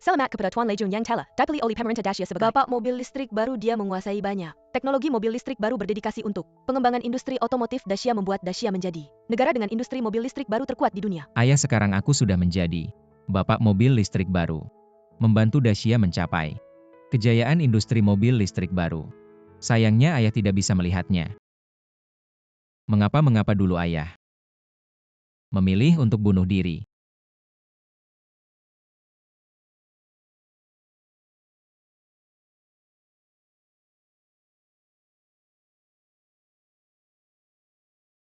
Selamat kepada Tuan Lejun yang telah dipilih oleh pemerintah Dacia sebagai Bapak mobil listrik baru. Dia menguasai banyak teknologi mobil listrik baru, berdedikasi untuk pengembangan industri otomotif. Dacia membuat Dacia menjadi negara dengan industri mobil listrik baru terkuat di dunia. Ayah, sekarang aku sudah menjadi Bapak mobil listrik baru, membantu Dacia mencapai kejayaan industri mobil listrik baru. Sayangnya ayah tidak bisa melihatnya. Mengapa dulu ayah memilih untuk bunuh diri?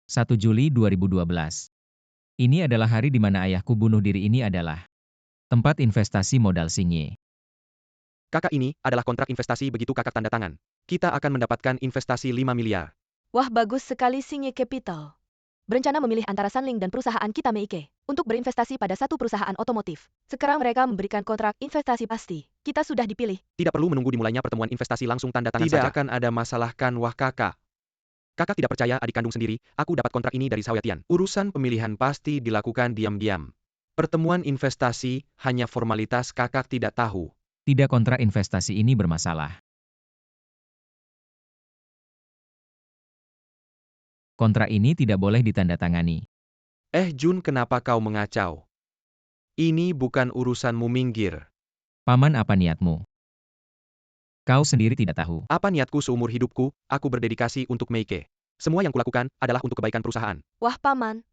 (1 Juli 2012). Ini adalah hari di mana ayahku bunuh diri. Ini adalah tempat investasi modal Sinye. Kakak, ini adalah kontrak investasi. Begitu kakak tanda tangan, kita akan mendapatkan investasi 5 miliar. Wah, bagus sekali. Sinye Capital berencana memilih antara Sunling dan perusahaan kita Meike untuk berinvestasi pada satu perusahaan otomotif. Sekarang mereka memberikan kontrak investasi pasti. Kita sudah dipilih. Tidak perlu menunggu dimulainya pertemuan investasi, langsung tanda tangan saja. Tidak akan ada masalah kan? Wah kakak. Kakak tidak percaya adik kandung sendiri. Aku dapat kontrak ini dari Sawyatian. Urusan pemilihan pasti dilakukan diam-diam. Pertemuan investasi hanya formalitas, kakak tidak tahu. Tidak, kontrak investasi ini bermasalah. Kontrak ini tidak boleh ditandatangani. Jun, kenapa kau mengacau? Ini bukan urusanmu, minggir. Paman, apa niatmu? Kau sendiri tidak tahu. Apa niatku seumur hidupku? Aku berdedikasi untuk Meike. Semua yang kulakukan adalah untuk kebaikan perusahaan. Wah Paman,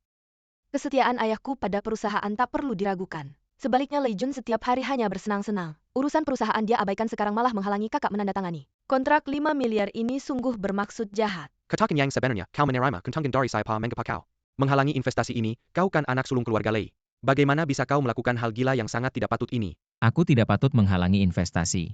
kesetiaan ayahku pada perusahaan tak perlu diragukan. Sebaliknya Lejun setiap hari hanya bersenang-senang. Urusan perusahaan dia abaikan, sekarang malah menghalangi kakak menandatangani kontrak 5 miliar ini. Sungguh bermaksud jahat. Katakan yang sebenarnya, kau menerima kuntangkan dari saya pa mengapa kau menghalangi investasi ini? Kau kan anak sulung keluarga Lei. Bagaimana bisa kau melakukan hal gila yang sangat tidak patut ini? Aku tidak patut menghalangi investasi.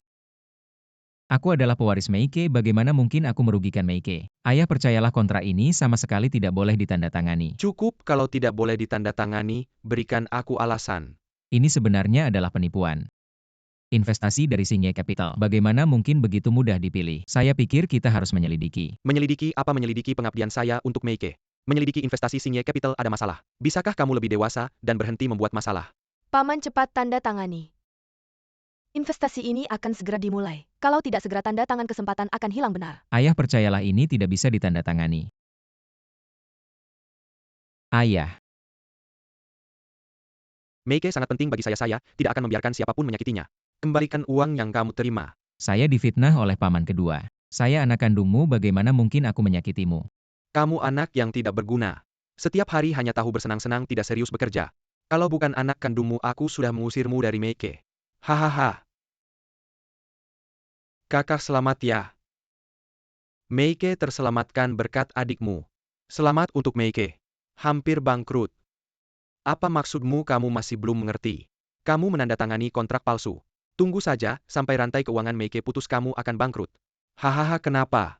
Aku adalah pewaris Meike, bagaimana mungkin aku merugikan Meike? Ayah, percayalah, kontrak ini sama sekali tidak boleh ditandatangani. Cukup, kalau tidak boleh ditandatangani, berikan aku alasan. Ini sebenarnya adalah penipuan. Investasi dari Sinye Capital. Bagaimana mungkin begitu mudah dipilih? Saya pikir kita harus menyelidiki. Menyelidiki apa? Menyelidiki pengabdian saya untuk Meike. Menyelidiki investasi Sinye Capital ada masalah. Bisakah kamu lebih dewasa dan berhenti membuat masalah? Paman, cepat tanda tangani. Investasi ini akan segera dimulai. Kalau tidak segera tanda tangan, kesempatan akan hilang benar. Ayah, percayalah, ini tidak bisa ditandatangani. Ayah. Meike sangat penting bagi saya tidak akan membiarkan siapapun menyakitinya. Kembalikan uang yang kamu terima. Saya difitnah oleh paman kedua. Saya anak kandungmu, bagaimana mungkin aku menyakitimu? Kamu anak yang tidak berguna. Setiap hari hanya tahu bersenang-senang, tidak serius bekerja. Kalau bukan anak kandungmu, aku sudah mengusirmu dari Meike. Hahaha. Kakak selamat ya. Meike terselamatkan berkat adikmu. Selamat untuk Meike. Hampir bangkrut. Apa maksudmu? Kamu masih belum mengerti. Kamu menandatangani kontrak palsu. Tunggu saja sampai rantai keuangan Meike putus, kamu akan bangkrut. Hahaha, kenapa?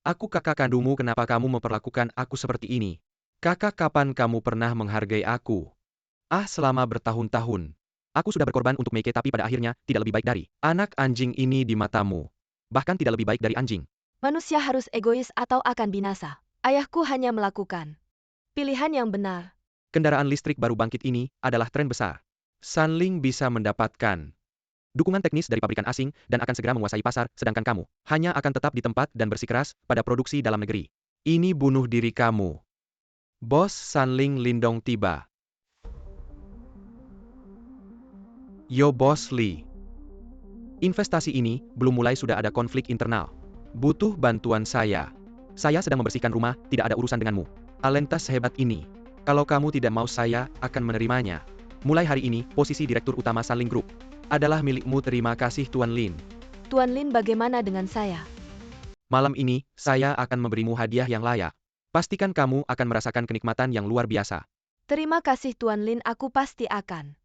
Aku kakak kandungmu, kenapa kamu memperlakukan aku seperti ini? Kakak, kapan kamu pernah menghargai aku? Selama bertahun-tahun. Aku sudah berkorban untuk Meike, tapi pada akhirnya tidak lebih baik dari anak anjing ini di matamu. Bahkan tidak lebih baik dari anjing. Manusia harus egois atau akan binasa. Ayahku hanya melakukan pilihan yang benar. Kendaraan listrik baru bangkit ini adalah tren besar. Sunling bisa mendapatkan dukungan teknis dari pabrikan asing dan akan segera menguasai pasar, sedangkan kamu hanya akan tetap di tempat dan bersikeras pada produksi dalam negeri. Ini bunuh diri kamu. Bos Sunling Lindong tiba. Yo Bos Lee. Investasi ini belum mulai sudah ada konflik internal. Butuh bantuan saya. Saya sedang membersihkan rumah, tidak ada urusan denganmu. Talenta sehebat ini. Kalau kamu tidak mau, saya akan menerimanya. Mulai hari ini, posisi direktur utama Sunling Group adalah milikmu. Terima kasih Tuan Lin. Tuan Lin, bagaimana dengan saya? Malam ini, saya akan memberimu hadiah yang layak. Pastikan kamu akan merasakan kenikmatan yang luar biasa. Terima kasih Tuan Lin, aku pasti akan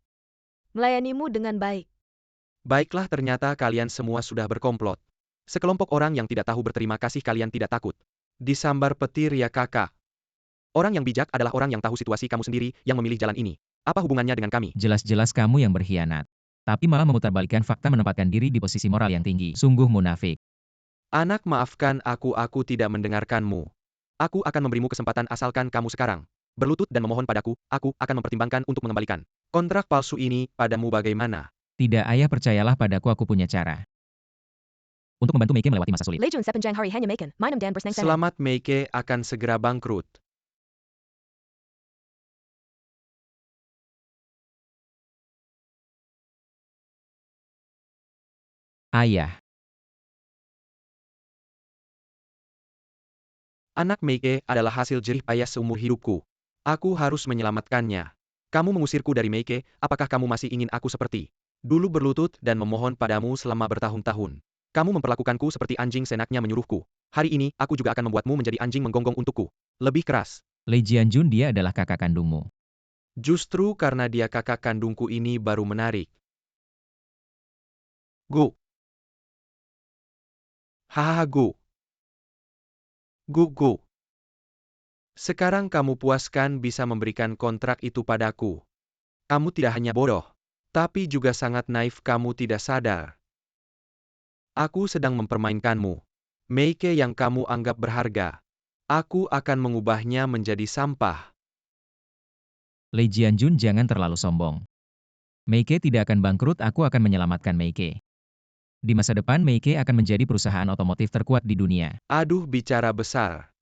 melayanimu dengan baik. Baiklah, ternyata kalian semua sudah berkomplot. Sekelompok orang yang tidak tahu berterima kasih. Kalian tidak takut disambar petir ya kakak? Orang yang bijak adalah orang yang tahu situasi. Kamu sendiri yang memilih jalan ini. Apa hubungannya dengan kami? Jelas-jelas kamu yang berkhianat. Tapi malah memutarbalikkan fakta, menempatkan diri di posisi moral yang tinggi. Sungguh munafik. Anak, maafkan aku tidak mendengarkanmu. Aku akan memberimu kesempatan asalkan kamu sekarang berlutut dan memohon padaku. Aku akan mempertimbangkan untuk mengembalikan kontrak palsu ini padamu. Bagaimana? Tidak ayah, percayalah padaku, aku punya cara. Untuk membantu Meike melewati masa sulit. Legion sepanjang hari hanya makan, minum dan bersenang-senang. Selamat, Meike akan segera bangkrut. Ayah, Anak Meike adalah hasil jerih payah seumur hidupku. Aku harus menyelamatkannya. Kamu mengusirku dari Meike, apakah kamu masih ingin aku seperti dulu berlutut dan memohon padamu selama bertahun-tahun? Kamu memperlakukanku seperti anjing senaknya menyuruhku. Hari ini, aku juga akan membuatmu menjadi anjing menggonggong untukku. Lebih keras. Lei Jianjun, dia adalah kakak kandungmu. Justru karena dia kakak kandungku ini baru menarik. Go. Hahaha go. Go. Sekarang kamu puaskan bisa memberikan kontrak itu padaku. Kamu tidak hanya bodoh, tapi juga sangat naif, kamu tidak sadar. Aku sedang mempermainkanmu. Meike yang kamu anggap berharga. Aku akan mengubahnya menjadi sampah. Lei Jianjun, jangan terlalu sombong. Meike tidak akan bangkrut, aku akan menyelamatkan Meike. Di masa depan, Meike akan menjadi perusahaan otomotif terkuat di dunia. Aduh, bicara besar.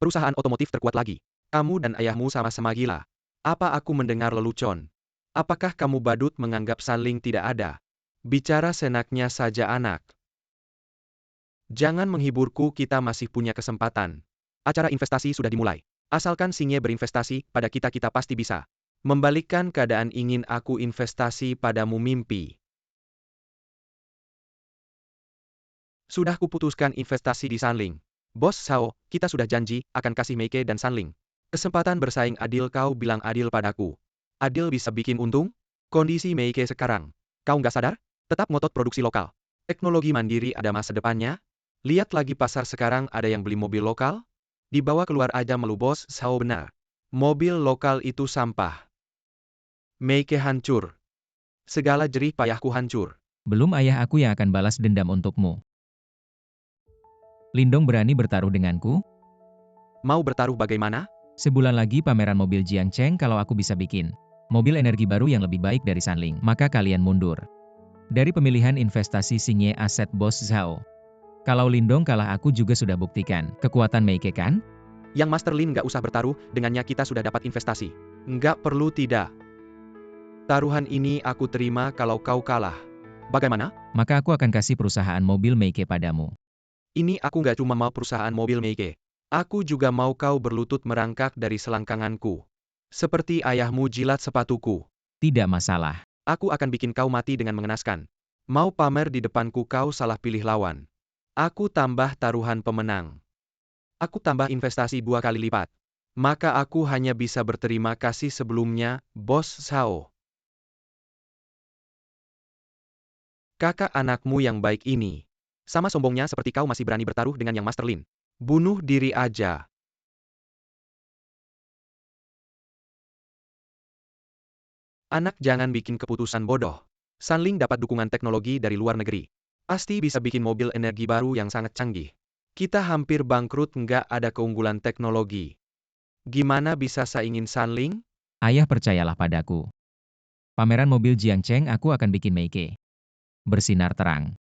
Perusahaan otomotif terkuat lagi. Kamu dan ayahmu sama-sama gila. Apa aku mendengar lelucon? Apakah kamu badut menganggap Sanling tidak ada? Bicara senaknya saja, anak. Jangan menghiburku, kita masih punya kesempatan. Acara investasi sudah dimulai. Asalkan Singe berinvestasi pada kita, kita pasti bisa membalikkan keadaan. Ingin aku investasi padamu, mimpi. Sudah kuputuskan investasi di Sanling. Bos Sao, kita sudah janji akan kasih Meike dan Sanling kesempatan bersaing adil. Kau bilang adil padaku. Adil bisa bikin untung? Kondisi Meike sekarang. Kau nggak sadar? Tetap ngotot produksi lokal. Teknologi mandiri ada masa depannya. Lihat lagi pasar sekarang, ada yang beli mobil lokal? Dibawa keluar aja melu. Bos Sao benar. Mobil lokal itu sampah. Meike hancur. Segala jerih payahku hancur. Belum, ayah, aku yang akan balas dendam untukmu. Lindong berani bertaruh denganku? Mau bertaruh bagaimana? Sebulan lagi pameran mobil Jiangcheng, kalau aku bisa bikin mobil energi baru yang lebih baik dari Sanling, maka kalian mundur dari pemilihan investasi Singe Aset Bos Zhao. Kalau Lindong kalah, aku juga sudah buktikan kekuatan Meike kan? Yang Master Lin nggak usah bertaruh, dengannya kita sudah dapat investasi. Nggak perlu, tidak. Taruhan ini aku terima kalau kau kalah. Bagaimana? Maka aku akan kasih perusahaan mobil Meike padamu. Ini aku nggak cuma mau perusahaan mobil Meike. Aku juga mau kau berlutut merangkak dari selangkanganku. Seperti ayahmu jilat sepatuku. Tidak masalah. Aku akan bikin kau mati dengan mengenaskan. Mau pamer di depanku, kau salah pilih lawan. Aku tambah taruhan pemenang. Aku tambah investasi 2 kali lipat. Maka aku hanya bisa berterima kasih sebelumnya, Bos Sao. Kakak anakmu yang baik ini. Sama sombongnya seperti kau masih berani bertaruh dengan yang Master Lin. Bunuh diri aja. Anak, jangan bikin keputusan bodoh. Sanling dapat dukungan teknologi dari luar negeri. Pasti bisa bikin mobil energi baru yang sangat canggih. Kita hampir bangkrut, nggak ada keunggulan teknologi. Gimana bisa saingin Sanling? Ayah, percayalah padaku. Pameran mobil Jiangcheng aku akan bikin Meike bersinar terang.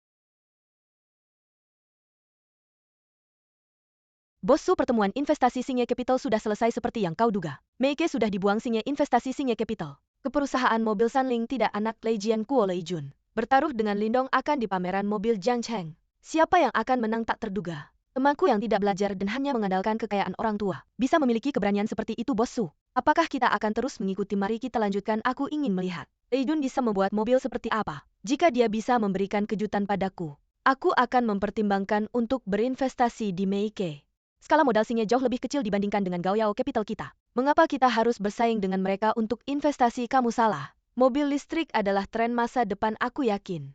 Bos Su, pertemuan investasi Singe Capital sudah selesai seperti yang kau duga. Meike sudah dibuang Singe investasi Singe Capital. Keperusahaan mobil Sanling tidak anak Lei Jian Kuo Lei Jun. Bertaruh dengan Lindong akan di pameran mobil Jiangcheng. Siapa yang akan menang tak terduga. Temanku yang tidak belajar dan hanya mengandalkan kekayaan orang tua, bisa memiliki keberanian seperti itu, Bos Su. Apakah kita akan terus mengikuti? Mari kita lanjutkan. Aku ingin melihat Lei Jun bisa membuat mobil seperti apa. Jika dia bisa memberikan kejutan padaku, aku akan mempertimbangkan untuk berinvestasi di Meike. Skala modal Singe jauh lebih kecil dibandingkan dengan Gaoyao Capital kita. Mengapa kita harus bersaing dengan mereka untuk investasi? Kamu salah. Mobil listrik adalah tren masa depan, aku yakin.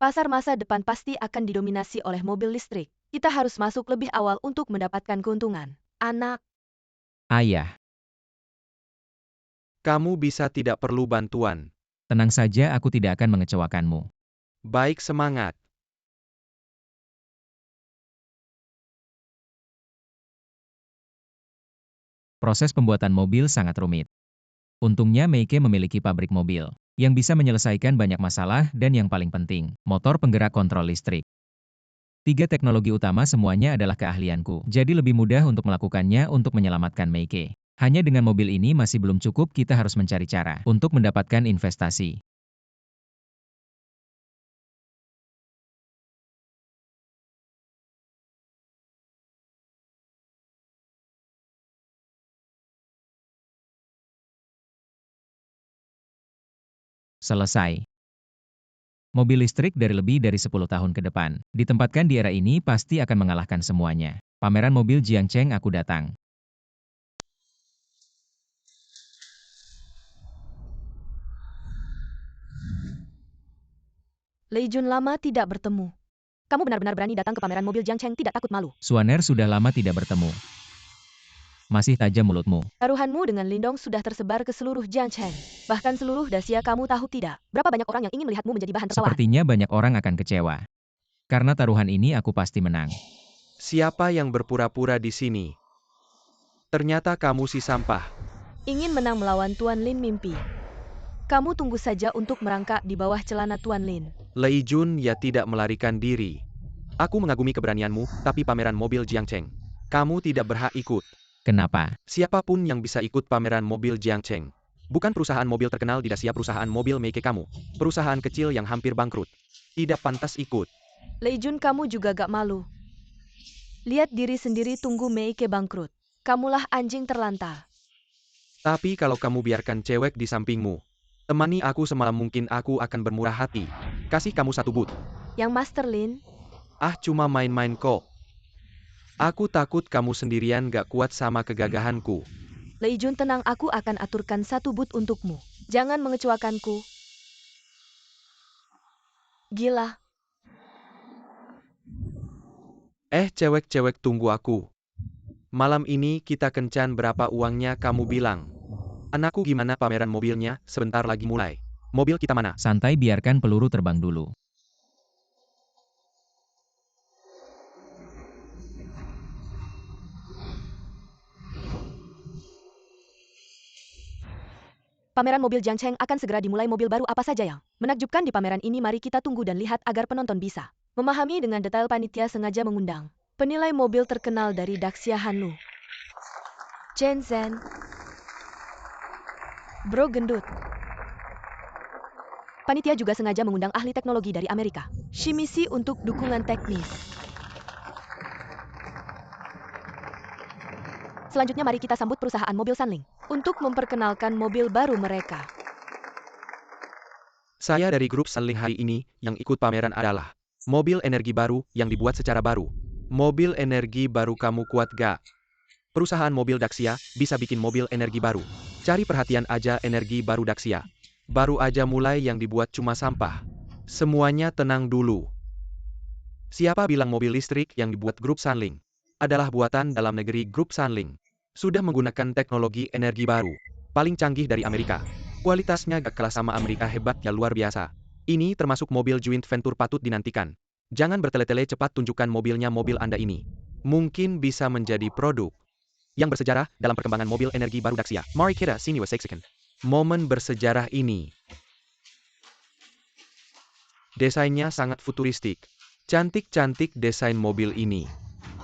Pasar masa depan pasti akan didominasi oleh mobil listrik. Kita harus masuk lebih awal untuk mendapatkan keuntungan. Anak, Ayah, Kamu bisa tidak perlu bantuan. tenang saja, aku tidak akan mengecewakanmu. Baik, semangat. Proses pembuatan mobil sangat rumit. Untungnya Meike memiliki pabrik mobil. yang bisa menyelesaikan banyak masalah dan yang paling penting, motor penggerak kontrol listrik. 3 teknologi utama semuanya adalah keahlianku, jadi lebih mudah untuk melakukannya untuk menyelamatkan Meike. Hanya dengan mobil ini masih belum cukup, kita harus mencari cara untuk mendapatkan investasi. Selesai. Mobil listrik dari lebih dari 10 tahun ke depan, ditempatkan di era ini pasti akan mengalahkan semuanya. Pameran mobil Jiangcheng aku datang. Lei Jun lama tidak bertemu. Kamu benar-benar berani datang ke pameran mobil Jiangcheng, tidak takut malu. Suaner sudah lama tidak bertemu. Masih tajam mulutmu. Taruhanmu dengan Lindong sudah tersebar ke seluruh Jiangcheng. Bahkan seluruh Dacia, kamu tahu tidak? Berapa banyak orang yang ingin melihatmu menjadi bahan tertawaan? Sepertinya banyak orang akan kecewa. Karena taruhan ini aku pasti menang. Siapa yang berpura-pura di sini? Ternyata kamu si sampah. Ingin menang melawan Tuan Lin mimpi. Kamu tunggu saja untuk merangkak di bawah celana Tuan Lin. Lei Jun ya tidak melarikan diri. Aku mengagumi keberanianmu, tapi pameran mobil Jiangcheng. Kamu tidak berhak ikut. Kenapa? Siapapun yang bisa ikut pameran mobil Jiangcheng. Bukan perusahaan mobil terkenal di Dacia, perusahaan mobil Meike kamu. Perusahaan kecil yang hampir bangkrut. Tidak pantas ikut. Lei Jun, kamu juga gak malu. Lihat diri sendiri tunggu Meike bangkrut. Kamulah anjing terlantar. Tapi kalau kamu biarkan cewek di sampingmu, temani aku semalam, mungkin aku akan bermurah hati. Kasih kamu satu boot. Yang Master Lin, Ah, cuma main-main kok. Aku takut kamu sendirian gak kuat sama kegagahanku. Lei Jun tenang, aku akan aturkan satu boot untukmu. Jangan mengecewakanku. Gila. Cewek-cewek tunggu aku. Malam ini kita kencan, berapa uangnya kamu bilang? Anakku, gimana pameran mobilnya? Sebentar lagi mulai. Mobil kita mana? Santai, biarkan peluru terbang dulu. Pameran mobil Jiangcheng akan segera dimulai. Mobil baru apa saja yang menakjubkan di pameran ini? Mari kita tunggu dan lihat agar penonton bisa memahami dengan detail. Panitia sengaja mengundang penilai mobil terkenal dari Dacia Hanlu, Chen Zhen, Bro Gendut. Panitia juga sengaja mengundang ahli teknologi dari Amerika, Shimizu, untuk dukungan teknis. Selanjutnya mari kita sambut perusahaan mobil Sanling untuk memperkenalkan mobil baru mereka. Saya dari grup Sanling. Hari ini yang ikut pameran adalah mobil energi baru yang dibuat secara baru. Mobil energi baru, kamu kuat gak? Perusahaan mobil Dacia bisa bikin mobil energi baru. Cari perhatian aja, energi baru Dacia. Baru aja mulai yang dibuat cuma sampah. Semuanya tenang dulu. Siapa bilang mobil listrik yang dibuat grup Sanling adalah buatan dalam negeri? Grup Sanling sudah menggunakan teknologi energi baru paling canggih dari Amerika. Kualitasnya gak kalah sama Amerika, hebat ya, luar biasa. Ini termasuk mobil joint venture, patut dinantikan. Jangan bertele-tele, cepat tunjukkan mobilnya. Mobil Anda ini mungkin bisa menjadi produk yang bersejarah dalam perkembangan mobil energi baru Dacia. Mari kita sini saksikan momen bersejarah ini. Desainnya sangat futuristik. Cantik-cantik desain mobil ini.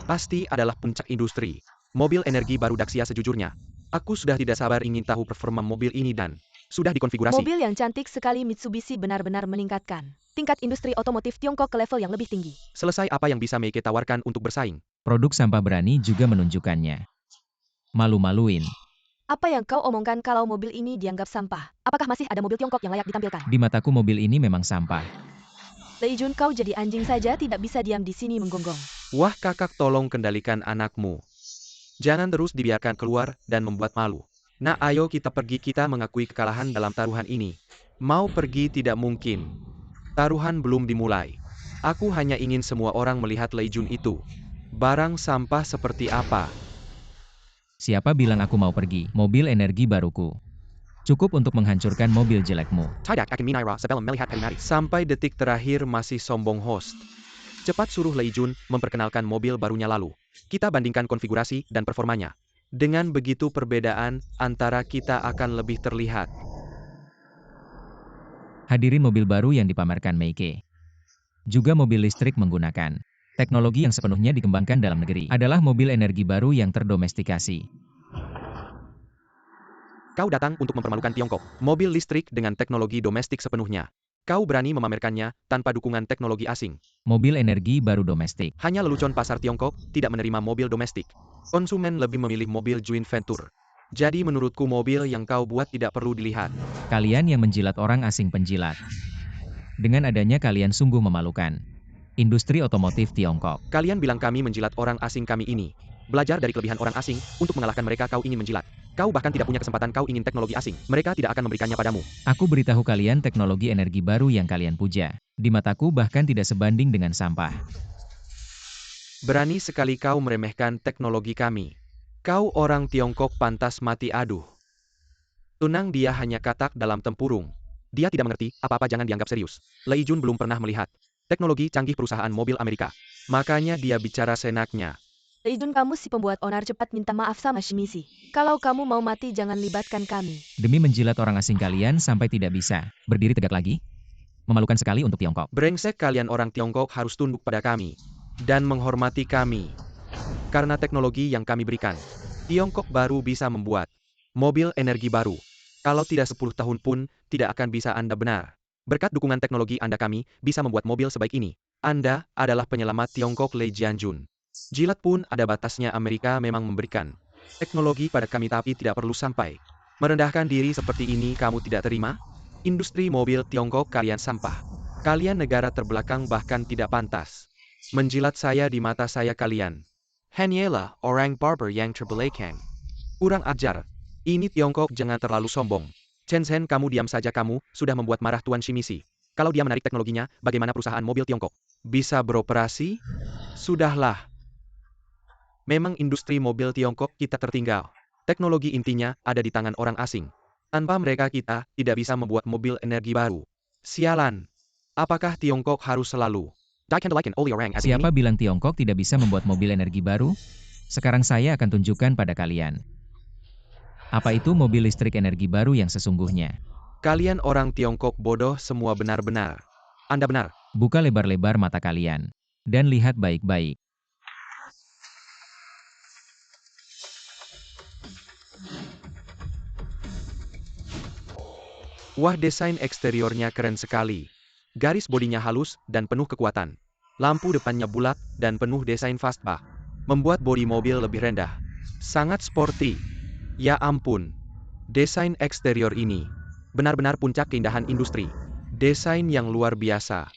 Pasti adalah puncak industri mobil energi baru Dacia. Sejujurnya, aku sudah tidak sabar ingin tahu performa mobil ini dan sudah dikonfigurasi. Mobil yang cantik sekali. Mitsubishi benar-benar meningkatkan tingkat industri otomotif Tiongkok ke level yang lebih tinggi. Selesai, apa yang bisa Meike tawarkan untuk bersaing? Produk sampah berani juga menunjukkannya. Malu-maluin. Apa yang kau omongkan kalau mobil ini dianggap sampah? Apakah masih ada mobil Tiongkok yang layak ditampilkan? Di mataku mobil ini memang sampah. Lei Jun, kau jadi anjing saja, tidak bisa diam di sini menggonggong. Wah kakak, tolong kendalikan anakmu. Jangan terus dibiarkan keluar dan membuat malu. Nah, ayo kita pergi, kita mengakui kekalahan dalam taruhan ini. Mau pergi? Tidak mungkin. Taruhan belum dimulai. Aku hanya ingin semua orang melihat Lei Jun itu barang sampah seperti apa. Siapa bilang aku mau pergi? Mobil energi baruku cukup untuk menghancurkan mobil jelekmu. Tidak akan Minaira sebelum melihat Karinari. Sampai detik terakhir masih sombong host. Cepat suruh Lei Jun memperkenalkan mobil barunya, lalu kita bandingkan konfigurasi dan performanya. Dengan begitu perbedaan antara kita akan lebih terlihat. Hadirin mobil baru yang dipamerkan Meike. Juga mobil listrik menggunakan teknologi yang sepenuhnya dikembangkan dalam negeri. Adalah mobil energi baru yang terdomestikasi. Kau datang untuk mempermalukan Tiongkok. Mobil listrik dengan teknologi domestik sepenuhnya. Kau berani memamerkannya tanpa dukungan teknologi asing. Mobil energi baru domestik. Hanya lelucon pasar Tiongkok tidak menerima mobil domestik. Konsumen lebih memilih mobil joint venture. Jadi menurutku mobil yang kau buat tidak perlu dilihat. Kalian yang menjilat orang asing penjilat. Dengan adanya kalian sungguh memalukan industri otomotif Tiongkok. Kalian bilang kami menjilat orang asing kami ini. Belajar dari kelebihan orang asing, untuk mengalahkan mereka kau ingin menjilat. Kau bahkan tidak punya kesempatan kau ingin teknologi asing. Mereka tidak akan memberikannya padamu. Aku beritahu kalian teknologi energi baru yang kalian puja. Di mataku bahkan tidak sebanding dengan sampah. Berani sekali kau meremehkan teknologi kami. Kau orang Tiongkok pantas mati aduh. Tunang dia hanya katak dalam tempurung. Dia tidak mengerti, apa-apa jangan dianggap serius. Lei Jun belum pernah melihat teknologi canggih perusahaan mobil Amerika. Makanya dia bicara senaknya. Lei Jun, kamu si pembuat onar, cepat minta maaf sama Shimizi. Kalau kamu mau mati jangan libatkan kami. Demi menjilat orang asing kalian sampai tidak bisa berdiri tegak lagi. Memalukan sekali untuk Tiongkok. Brengsek kalian orang Tiongkok harus tunduk pada kami. Dan menghormati kami. Karena teknologi yang kami berikan. Tiongkok baru bisa membuat mobil energi baru. Kalau tidak 10 tahun pun, tidak akan bisa Anda benar. Berkat dukungan teknologi Anda kami, bisa membuat mobil sebaik ini. Anda adalah penyelamat Tiongkok Lei Jianjun. Jilat pun ada batasnya. Amerika memang memberikan teknologi pada kami tapi tidak perlu sampai merendahkan diri seperti ini. Kamu tidak terima? Industri mobil Tiongkok kalian sampah. Kalian negara terbelakang bahkan tidak pantas menjilat saya di mata saya kalian. Hanyalah orang barber yang terbelakang. Kurang ajar. Ini Tiongkok jangan terlalu sombong. Chen Zhen, kamu diam saja, kamu sudah membuat marah Tuan Shimizi. Kalau dia menarik teknologinya, bagaimana perusahaan mobil Tiongkok bisa beroperasi? Sudahlah. Memang industri mobil Tiongkok kita tertinggal. Teknologi intinya ada di tangan orang asing. Tanpa mereka kita tidak bisa membuat mobil energi baru. Sialan. Apakah Tiongkok harus selalu Siapa bilang Tiongkok tidak bisa membuat mobil energi baru? Sekarang saya akan tunjukkan pada kalian. Apa itu mobil listrik energi baru yang sesungguhnya? Kalian orang Tiongkok bodoh semua benar-benar. Anda benar. Buka lebar-lebar mata kalian. Dan lihat baik-baik. Wah, desain eksteriornya keren sekali. Garis bodinya halus dan penuh kekuatan. Lampu depannya bulat dan penuh desain fastback. Membuat bodi mobil lebih rendah. Sangat sporty. Ya ampun. Desain eksterior ini benar-benar puncak keindahan industri. Desain yang luar biasa.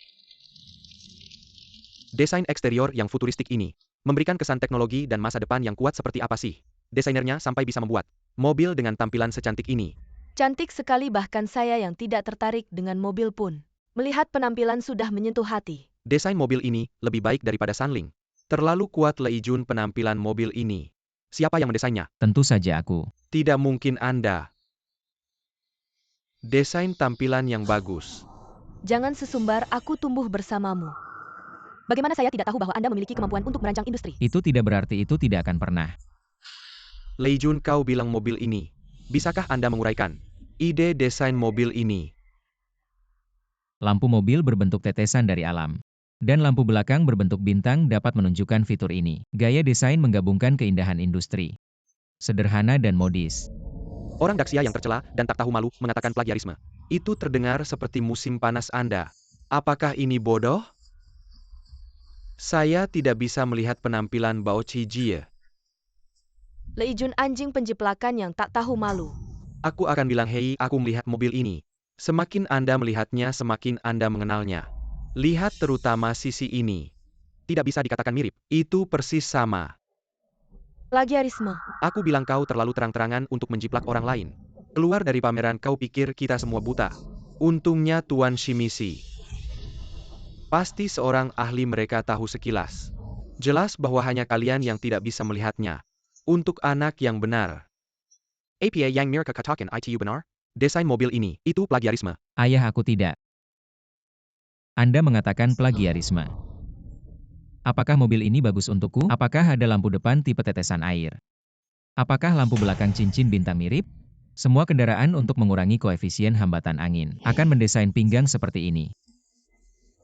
Desain eksterior yang futuristik ini memberikan kesan teknologi dan masa depan yang kuat. Seperti apa sih desainernya sampai bisa membuat mobil dengan tampilan secantik ini? Cantik sekali, bahkan saya yang tidak tertarik dengan mobil pun. Melihat penampilan sudah menyentuh hati. Desain mobil ini lebih baik daripada Sanling. Terlalu kuat Lei Jun penampilan mobil ini. Siapa yang mendesainnya? Tentu saja aku. Tidak mungkin Anda. Desain tampilan yang bagus. Jangan sesumbar, aku tumbuh bersamamu. Bagaimana saya tidak tahu bahwa Anda memiliki kemampuan untuk merancang industri? Itu tidak berarti itu tidak akan pernah. Lei Jun, kau bilang mobil ini. Bisakah Anda menguraikan ide desain mobil ini? Lampu mobil berbentuk tetesan dari alam. Dan lampu belakang berbentuk bintang dapat menunjukkan fitur ini. Gaya desain menggabungkan keindahan industri. Sederhana dan modis. Orang Daxia yang tercela dan tak tahu malu mengatakan plagiarisme. Itu terdengar seperti musim panas Anda. Apakah ini bodoh? Saya tidak bisa melihat penampilan Bao Qijie. Lei Jun, anjing penjiplakan yang tak tahu malu. Aku akan bilang, hei, aku melihat mobil ini. Semakin Anda melihatnya, semakin Anda mengenalnya. Lihat terutama sisi ini. Tidak bisa dikatakan mirip. Itu persis sama. Plagiarisme. Aku bilang kau terlalu terang-terangan untuk menjiplak orang lain. Keluar dari pameran, kau pikir kita semua buta. Untungnya Tuan Shimizi. Pasti seorang ahli mereka tahu sekilas. Jelas bahwa hanya kalian yang tidak bisa melihatnya. Untuk anak yang benar. APA yang mereka katakan itu benar? Desain mobil ini, itu plagiarisme. Ayah, aku tidak. Anda mengatakan plagiarisme. Apakah mobil ini bagus untukku? Apakah ada lampu depan tipe tetesan air? Apakah lampu belakang cincin bintang mirip? Semua kendaraan untuk mengurangi koefisien hambatan angin akan mendesain pinggang seperti ini.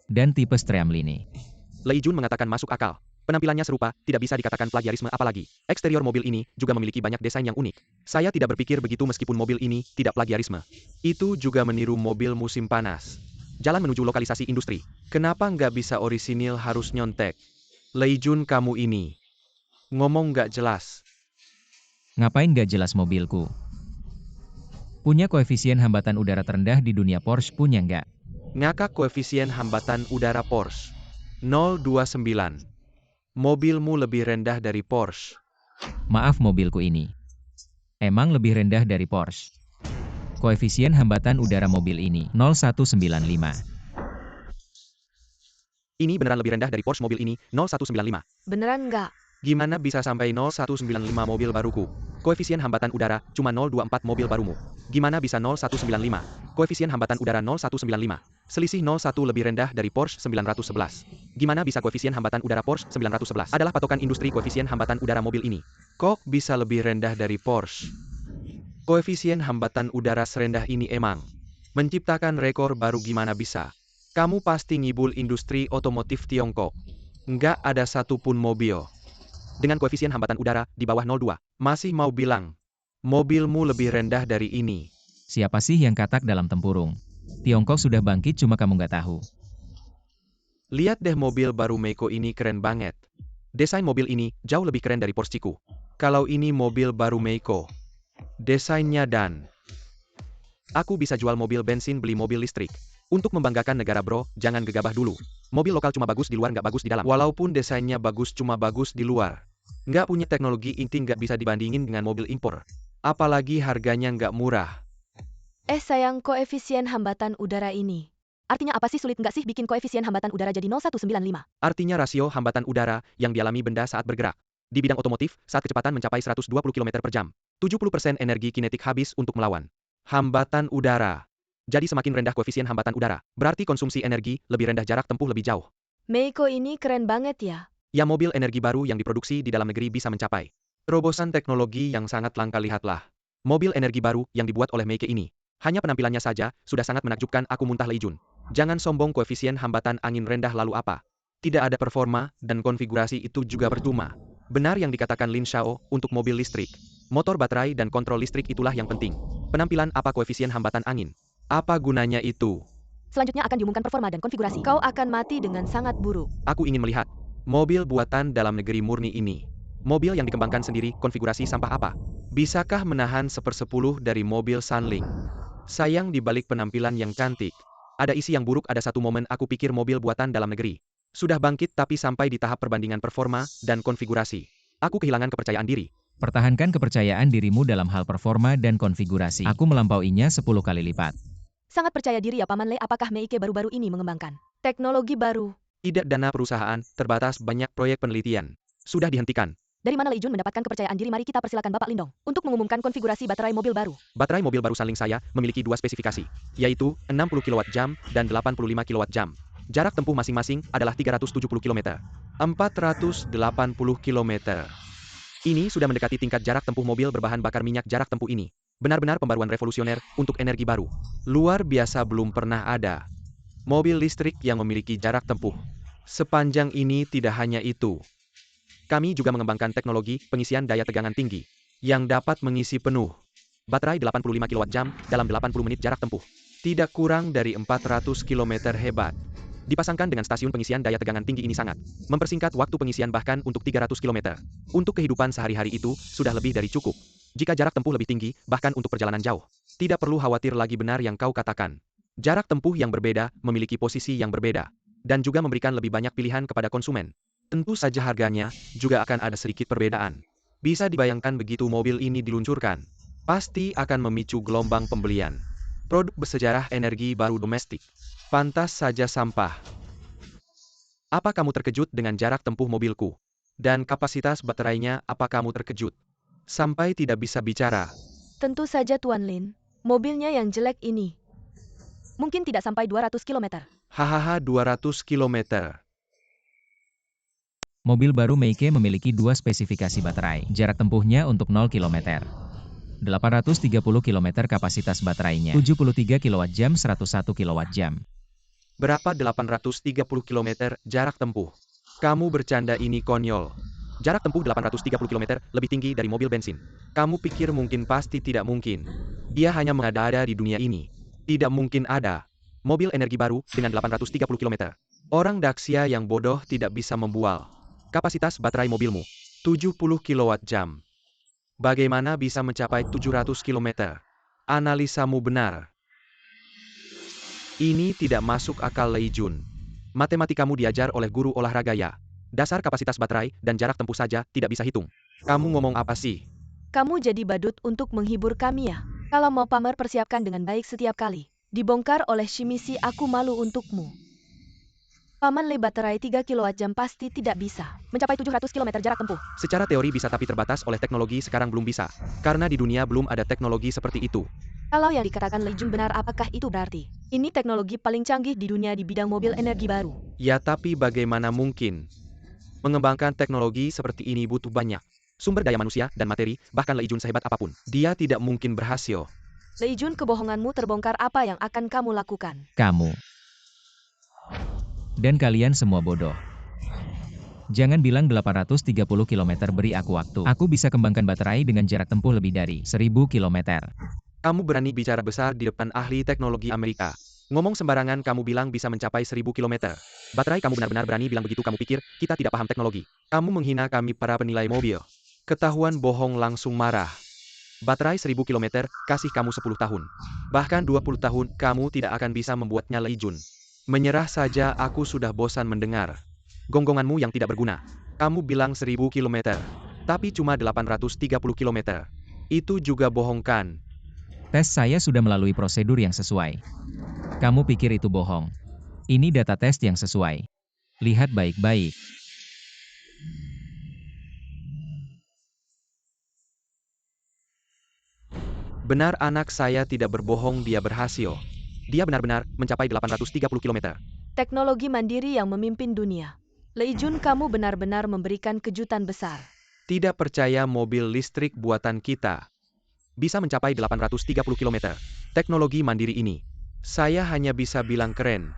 Dan tipe streamline. Lei Jun mengatakan masuk akal. Penampilannya serupa, tidak bisa dikatakan plagiarisme apalagi. Eksterior mobil ini juga memiliki banyak desain yang unik. Saya tidak berpikir begitu meskipun mobil ini tidak plagiarisme. Itu juga meniru mobil musim panas. Jalan menuju lokalisasi industri. Kenapa nggak bisa orisinil harus nyontek? Lei Jun kamu ini. Ngomong nggak jelas. Ngapain gak jelas mobilku? Punya koefisien hambatan udara terendah di dunia, Porsche punya nggak? Ngakak koefisien hambatan udara Porsche. 029. Mobilmu lebih rendah dari Porsche. Maaf, mobilku ini emang lebih rendah dari Porsche. Koefisien hambatan udara mobil ini 0195. Ini beneran lebih rendah dari Porsche mobil ini, 0195. Beneran nggak? Gimana bisa sampai 0195 mobil baruku? Koefisien hambatan udara cuma 024 mobil barumu. Gimana bisa 0195? Koefisien hambatan udara 0195. Selisih 01 lebih rendah dari Porsche 911. Gimana bisa koefisien hambatan udara Porsche 911? Adalah patokan industri koefisien hambatan udara mobil ini. Kok bisa lebih rendah dari Porsche? Koefisien hambatan udara serendah ini emang menciptakan rekor baru, gimana bisa? Kamu pasti ngibul industri otomotif Tiongkok. Nggak ada satupun mobil dengan koefisien hambatan udara di bawah 02. Masih mau bilang mobilmu lebih rendah dari ini. Siapa sih yang katak dalam tempurung? Tiongkok sudah bangkit, cuma kamu nggak tahu. Lihat deh mobil baru Meiko ini, keren banget. Desain mobil ini jauh lebih keren dari Porsche-ku. Kalau ini mobil baru Meiko, desainnya dan aku bisa jual mobil bensin, beli mobil listrik. Untuk membanggakan negara bro, jangan gegabah dulu. Mobil lokal cuma bagus di luar, nggak bagus di dalam. Walaupun desainnya bagus, cuma bagus di luar. Nggak punya teknologi inti, nggak bisa dibandingin dengan mobil impor. Apalagi harganya nggak murah. Sayang, koefisien hambatan udara ini. Artinya apa sih? Sulit nggak sih bikin koefisien hambatan udara jadi 0195? Artinya rasio hambatan udara yang dialami benda saat bergerak. Di bidang otomotif, saat kecepatan mencapai 120 km per jam, 70% energi kinetik habis untuk melawan hambatan udara. Jadi semakin rendah koefisien hambatan udara, berarti konsumsi energi lebih rendah, jarak tempuh lebih jauh. Meiko ini keren banget ya. Ya, mobil energi baru yang diproduksi di dalam negeri bisa mencapai terobosan teknologi yang sangat langka. Lihatlah mobil energi baru yang dibuat oleh Meike ini. Hanya penampilannya saja sudah sangat menakjubkan, aku muntah. Lei Jun, jangan sombong, koefisien hambatan angin rendah lalu apa? Tidak ada performa, dan konfigurasi itu juga percuma. Benar yang dikatakan Lin Xiao, untuk mobil listrik, motor, baterai, dan kontrol listrik itulah yang penting. Penampilan apa koefisien hambatan angin? Apa gunanya itu? Selanjutnya akan diumumkan performa dan konfigurasi. Kau akan mati dengan sangat buruk. Aku ingin melihat mobil buatan dalam negeri murni ini. Mobil yang dikembangkan sendiri, konfigurasi sampah apa? Bisakah menahan 1/10 dari mobil Sunling? Sayang, di balik penampilan yang cantik, ada isi yang buruk. Ada satu momen aku pikir mobil buatan dalam negeri sudah bangkit, tapi sampai di tahap perbandingan performa dan konfigurasi, aku kehilangan kepercayaan diri. Pertahankan kepercayaan dirimu dalam hal performa dan konfigurasi. Aku melampauinya 10 kali lipat. Sangat percaya diri ya Paman Lei. Apakah Meike baru-baru ini mengembangkan teknologi baru? Tidak, dana perusahaan terbatas, banyak proyek penelitian sudah dihentikan. Dari mana Lei Jun mendapatkan kepercayaan diri? Mari kita persilakan Bapak Lindong untuk mengumumkan konfigurasi baterai mobil baru. Baterai mobil baru Sunling saya memiliki dua spesifikasi, yaitu 60 kWh dan 85 kWh. Jarak tempuh masing-masing adalah 370 km, 480 km. Ini sudah mendekati tingkat jarak tempuh mobil berbahan bakar minyak. Jarak tempuh ini benar-benar pembaruan revolusioner untuk energi baru. Luar biasa, belum pernah ada mobil listrik yang memiliki jarak tempuh sepanjang ini. Tidak hanya itu, kami juga mengembangkan teknologi pengisian daya tegangan tinggi yang dapat mengisi penuh baterai 85 kWh dalam 80 menit. Jarak tempuh tidak kurang dari 400 km. Hebat. Dipasangkan dengan stasiun pengisian daya tegangan tinggi ini sangat mempersingkat waktu pengisian bahkan untuk 300 km. Untuk kehidupan sehari-hari itu sudah lebih dari cukup. Jika jarak tempuh lebih tinggi, bahkan untuk perjalanan jauh, tidak perlu khawatir lagi. Benar yang kau katakan. Jarak tempuh yang berbeda memiliki posisi yang berbeda dan juga memberikan lebih banyak pilihan kepada konsumen. Tentu saja harganya juga akan ada sedikit perbedaan. Bisa dibayangkan begitu mobil ini diluncurkan, pasti akan memicu gelombang pembelian. Produk bersejarah energi baru domestik. Pantas saja sampah. Apa kamu terkejut dengan jarak tempuh mobilku? Dan kapasitas baterainya? Apa kamu terkejut sampai tidak bisa bicara? Tentu saja Tuan Lin. Mobilnya yang jelek ini mungkin tidak sampai 200 km. Hahaha, 200 km. Mobil baru Meike memiliki dua spesifikasi baterai. Jarak tempuhnya untuk 0 km. 830 km kapasitas baterainya. 73 kWh 101 kWh. Berapa 830 km jarak tempuh? Kamu bercanda, ini konyol. Jarak tempuh 830 km lebih tinggi dari mobil bensin. Kamu pikir mungkin? Pasti tidak mungkin. Dia hanya mengada-ada di dunia ini. Tidak mungkin ada mobil energi baru dengan 830 km. Orang Daxia yang bodoh tidak bisa membual. Kapasitas baterai mobilmu 70 kWh. Bagaimana bisa mencapai 700 km? Analisamu benar. Ini tidak masuk akal, Lei Jun. Matematikamu diajar oleh guru olahraga ya. Dasar kapasitas baterai dan jarak tempuh saja tidak bisa hitung. Kamu ngomong apa sih? Kamu jadi badut untuk menghibur kami ya? Kalau mau pamer, persiapkan dengan baik setiap kali. Dibongkar oleh Shimizu, aku malu untukmu. Paman Le, baterai 3 kWh pasti tidak bisa mencapai 700 km jarak tempuh. Secara teori bisa, tapi terbatas oleh teknologi. Sekarang belum bisa. Karena di dunia belum ada teknologi seperti itu. Kalau yang dikatakan Lei Jun benar, apakah itu berarti ini teknologi paling canggih di dunia di bidang mobil energi baru? Ya, tapi bagaimana mungkin? Mengembangkan teknologi seperti ini butuh banyak sumber daya manusia dan materi. Bahkan Lei Jun sehebat apapun, dia tidak mungkin berhasil. Lei Jun, kebohonganmu terbongkar. Apa yang akan kamu lakukan? Kamu dan kalian semua bodoh. Jangan bilang 830 km, beri aku waktu. Aku bisa kembangkan baterai dengan jarak tempuh lebih dari 1000 km. Kamu berani bicara besar di depan ahli teknologi Amerika. Ngomong sembarangan, kamu bilang bisa mencapai 1000 km. Baterai, kamu benar-benar berani bilang begitu? Kamu pikir kita tidak paham teknologi? Kamu menghina kami, para penilai mobil. Ketahuan bohong langsung marah. Baterai 1000 km, kasih kamu 10 tahun. Bahkan 20 tahun, kamu tidak akan bisa membuatnya, Lei Jun. Menyerah saja, aku sudah bosan mendengar gonggonganmu yang tidak berguna. Kamu bilang 1000 km, tapi cuma 830 km. Itu juga bohong kan? Tes saya sudah melalui prosedur yang sesuai. Kamu pikir itu bohong? Ini data tes yang sesuai. Lihat baik-baik. Benar, anak saya tidak berbohong, dia berhasil. Dia benar-benar mencapai 830 km. Teknologi mandiri yang memimpin dunia. Lei Jun, kamu benar-benar memberikan kejutan besar. Tidak percaya mobil listrik buatan kita bisa mencapai 830 km. Teknologi mandiri ini, saya hanya bisa bilang keren.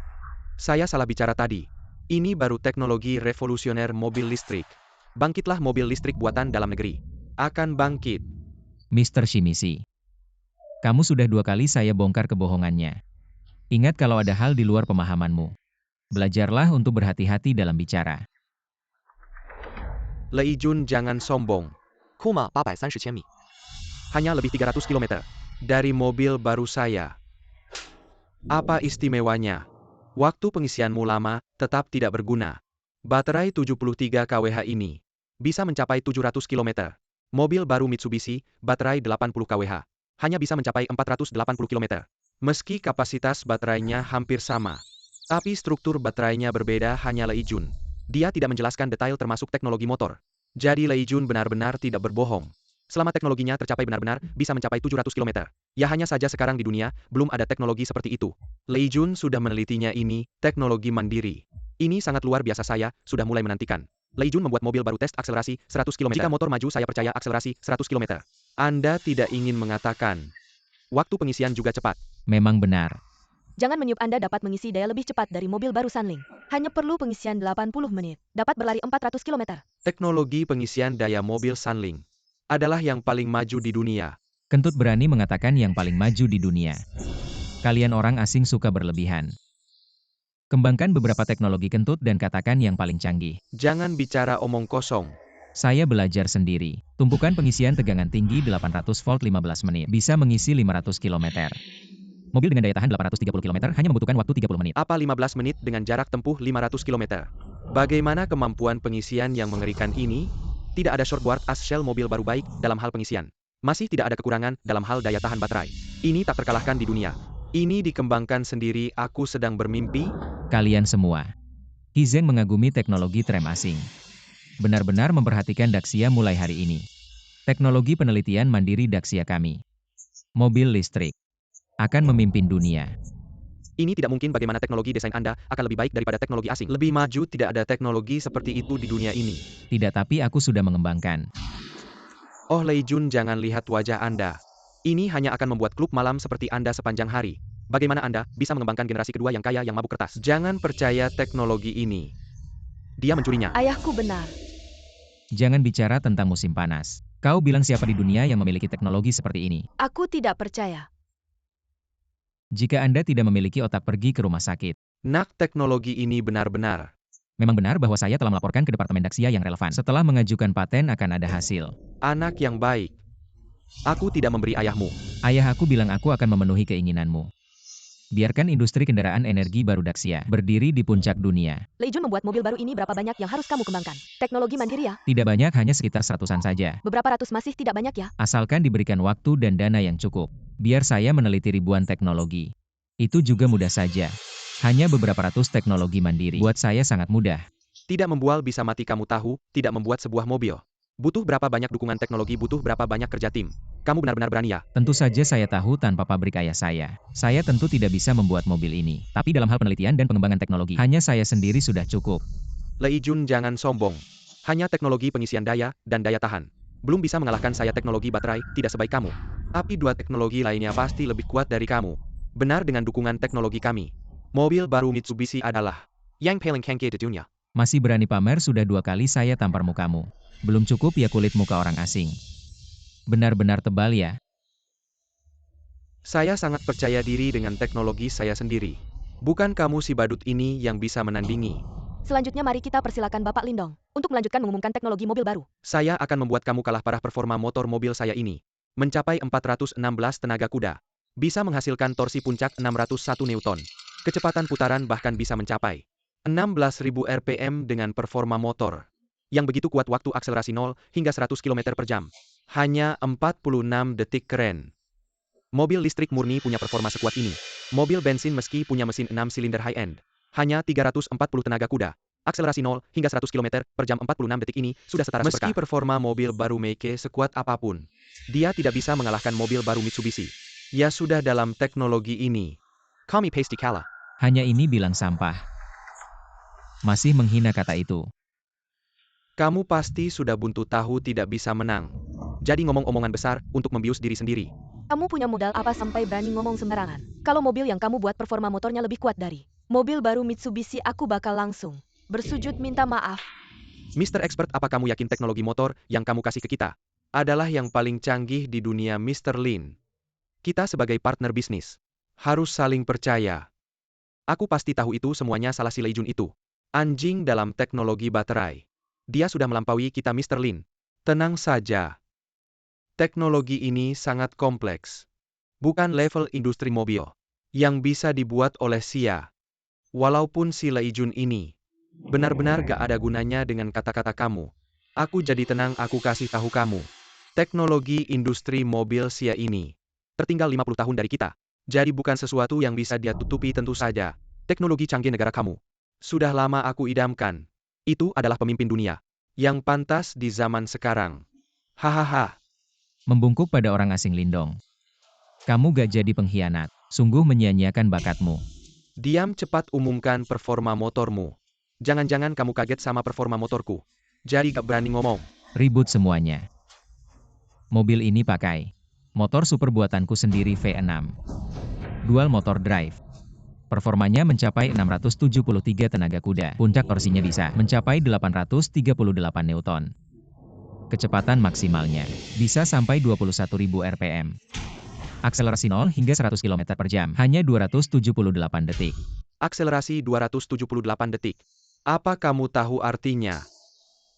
Saya salah bicara tadi. Ini baru teknologi revolusioner mobil listrik. Bangkitlah mobil listrik buatan dalam negeri. Akan bangkit. Mr. Shimizu, kamu sudah 2 kali saya bongkar kebohongannya. Ingat, kalau ada hal di luar pemahamanmu, belajarlah untuk berhati-hati dalam bicara. Lei Jun, jangan sombong. Kuma 830千米， Hanya lebih 300 km dari mobil baru saya. Apa istimewanya? Waktu pengisianmu lama, tetap tidak berguna. Baterai 73 kWh ini bisa mencapai 700 km. Mobil baru Mitsubishi, baterai 80 kWh, hanya bisa mencapai 480 km. Meski kapasitas baterainya hampir sama, tapi struktur baterainya berbeda. Hanya Lei Jun, dia tidak menjelaskan detail termasuk teknologi motor. Jadi Lei Jun benar-benar tidak berbohong. Selama teknologinya tercapai, benar-benar bisa mencapai 700 km. Ya, hanya saja sekarang di dunia belum ada teknologi seperti itu. Lei Jun sudah menelitinya, ini teknologi mandiri. Ini sangat luar biasa, saya sudah mulai menantikan. Lei Jun membuat mobil baru tes akselerasi 100 km. Jika motor maju, saya percaya akselerasi 100 km. Anda tidak ingin mengatakan waktu pengisian juga cepat? Memang benar. Jangan meniup, Anda dapat mengisi daya lebih cepat dari mobil baru Sunling. Hanya perlu pengisian 80 menit. Dapat berlari 400 km. Teknologi pengisian daya mobil Sunling adalah yang paling maju di dunia. Kentut berani mengatakan yang paling maju di dunia. Kalian orang asing suka berlebihan. Kembangkan beberapa teknologi kentut dan katakan yang paling canggih. Jangan bicara omong kosong. Saya belajar sendiri. Tumpukan pengisian tegangan tinggi 800 volt 15 menit. Bisa mengisi 500 km. Mobil dengan daya tahan 830 km hanya membutuhkan waktu 30 menit. Apa 15 menit dengan jarak tempuh 500 km? Bagaimana kemampuan pengisian yang mengerikan ini? Tidak ada shortboard as shell mobil baru baik dalam hal pengisian. Masih tidak ada kekurangan dalam hal daya tahan baterai. Ini tak terkalahkan di dunia. Ini dikembangkan sendiri. Aku sedang bermimpi? Kalian semua. Hizeng mengagumi teknologi tram asing. Benar-benar memperhatikan Daxia mulai hari ini. Teknologi penelitian mandiri Daxia kami. Mobil listrik akan memimpin dunia. Ini tidak mungkin. Bagaimana teknologi desain Anda akan lebih baik daripada teknologi asing? Lebih maju, tidak ada teknologi seperti itu di dunia ini. Tidak, tapi aku sudah mengembangkan. Oh Lei Jun, jangan lihat wajah Anda. Ini hanya akan membuat klub malam seperti Anda sepanjang hari. Bagaimana Anda bisa mengembangkan generasi kedua yang kaya yang mabuk kertas? Jangan percaya teknologi ini. Dia mencurinya. Ayahku benar. Jangan bicara tentang musim panas. Kau bilang siapa di dunia yang memiliki teknologi seperti ini? Aku tidak percaya. Jika Anda tidak memiliki otak, pergi ke rumah sakit. Nak, teknologi ini benar-benar. Memang benar bahwa saya telah melaporkan ke Departemen Daksia yang relevan. Setelah mengajukan paten akan ada hasil. Anak yang baik. Aku tidak memberi ayahmu. Ayah aku bilang aku akan memenuhi keinginanmu. Biarkan industri kendaraan energi baru Daksia berdiri di puncak dunia. Lei Jun membuat mobil baru ini berapa banyak yang harus kamu kembangkan? Teknologi mandiri ya? Tidak banyak, hanya sekitar 100-an saja. Beberapa ratus masih tidak banyak ya? Asalkan diberikan waktu dan dana yang cukup. Biar saya meneliti ribuan teknologi. Itu juga mudah saja. Hanya beberapa ratus teknologi mandiri. Buat saya sangat mudah. Tidak membual bisa mati, kamu tahu, tidak membuat sebuah mobil. Butuh berapa banyak dukungan teknologi, butuh berapa banyak kerja tim. Kamu benar-benar berani ya? Tentu saja saya tahu tanpa pabrik ayah saya. Saya tentu tidak bisa membuat mobil ini. Tapi dalam hal penelitian dan pengembangan teknologi, hanya saya sendiri sudah cukup. Lei Jun, jangan sombong. Hanya teknologi pengisian daya dan daya tahan. Belum bisa mengalahkan saya. Teknologi baterai tidak sebaik kamu. Tapi dua teknologi lainnya pasti lebih kuat dari kamu. Benar, dengan dukungan teknologi kami. Mobil baru Mitsubishi adalah yang paling canggih di dunia. Masih berani pamer, sudah 2 kali saya tampar mukamu. Belum cukup ya kulit muka orang asing. Benar-benar tebal ya. Saya sangat percaya diri dengan teknologi saya sendiri. Bukan kamu si badut ini yang bisa menandingi. Selanjutnya mari kita persilakan Bapak Lindong untuk melanjutkan mengumumkan teknologi mobil baru. Saya akan membuat kamu kalah parah. Performa motor mobil saya ini mencapai 416 tenaga kuda. Bisa menghasilkan torsi puncak 601 Newton. Kecepatan putaran bahkan bisa mencapai 16.000 RPM dengan performa motor yang begitu kuat. Waktu akselerasi 0 hingga 100 km per jam. Hanya 46 detik. Keren. Mobil listrik murni punya performa sekuat ini. Mobil bensin meski punya mesin 6 silinder high-end. Hanya 340 tenaga kuda. Akselerasi 0 hingga 100 km per jam 46 detik ini sudah setara supercar. Meski performa mobil baru Meike sekuat apapun, dia tidak bisa mengalahkan mobil baru Mitsubishi. Ya sudah, dalam teknologi ini, kami pasti kalah. Hanya ini bilang sampah. Masih menghina kata itu. Kamu pasti sudah buntu tahu tidak bisa menang. Jadi ngomong omongan besar untuk membius diri sendiri. Kamu punya modal apa sampai berani ngomong sembarangan? Kalau mobil yang kamu buat performa motornya lebih kuat dari mobil baru Mitsubishi, aku bakal langsung bersujud minta maaf. Mr. Expert, apa kamu yakin teknologi motor yang kamu kasih ke kita adalah yang paling canggih di dunia, Mr. Lin? Kita sebagai partner bisnis harus saling percaya. Aku pasti tahu itu semuanya salah si Lei Jun itu. Anjing dalam teknologi baterai. Dia sudah melampaui kita, Mr. Lin. Tenang saja. Teknologi ini sangat kompleks. Bukan level industri mobil yang bisa dibuat oleh Sia. Walaupun si Lei Jun ini benar-benar gak ada gunanya dengan kata-kata kamu. Aku jadi tenang, aku kasih tahu kamu. Teknologi industri mobil Sia ini tertinggal 50 tahun dari kita. Jadi bukan sesuatu yang bisa dia tutupi. Tentu saja. Teknologi canggih negara kamu sudah lama aku idamkan. Itu adalah pemimpin dunia yang pantas di zaman sekarang. Hahaha. Membungkuk pada orang asing. Lindong. Kamu gak jadi pengkhianat. Sungguh menyia-nyiakan bakatmu. Diam, cepat umumkan performa motormu. Jangan-jangan kamu kaget sama performa motorku. Jadi gak berani ngomong. Ribut semuanya. Mobil ini pakai motor super buatanku sendiri V6. Dual motor drive. Performanya mencapai 673 tenaga kuda. Puncak torsinya bisa mencapai 838 Newton. Kecepatan maksimalnya bisa sampai 21.000 RPM. Akselerasi 0 hingga 100 km per jam hanya 278 detik. Akselerasi 278 detik. Apa kamu tahu artinya?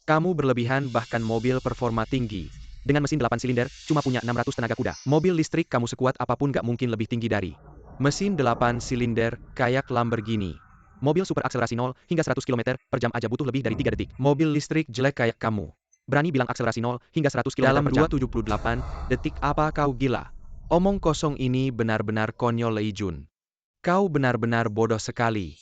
Kamu berlebihan, bahkan mobil performa tinggi dengan mesin 8 silinder cuma punya 600 tenaga kuda. Mobil listrik kamu sekuat apapun gak mungkin lebih tinggi dari mesin 8 silinder kayak Lamborghini. Mobil super akselerasi 0 hingga 100 km per jam aja butuh lebih dari 3 detik. Mobil listrik jelek kayak kamu berani bilang akselerasi 0 hingga 100 km dalam 278 detik? Apa kau gila? Omong kosong ini benar-benar konyol, Lei Jun. Kau benar-benar bodoh sekali.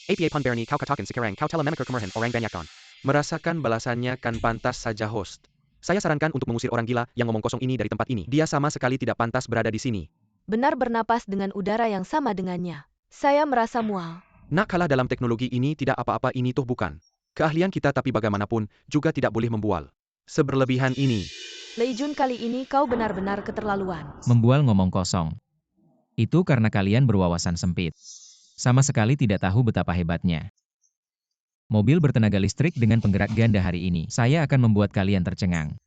APA Pun Bernie, kau katakan sekarang kau telah memekar kemarahan orang banyak kan? Merasakan balasannya kan? Pantas saja, host. Saya sarankan untuk mengusir orang gila yang ngomong kosong ini dari tempat ini. Dia sama sekali tidak pantas berada di sini. Benar, bernapas dengan udara yang sama dengannya. Saya merasa mual. Nak kalah dalam teknologi ini tidak apa-apa, ini tuh bukan keahlian kita, tapi bagaimanapun juga tidak boleh membual seberlebihan ini. Lei Jun, kali ini kau benar-benar keterlaluan. Membual ngomong kosong. Itu karena kalian berwawasan sempit. Sama sekali tidak tahu betapa hebatnya. Mobil bertenaga listrik dengan penggerak ganda hari ini. Saya akan membuat kalian tercengang.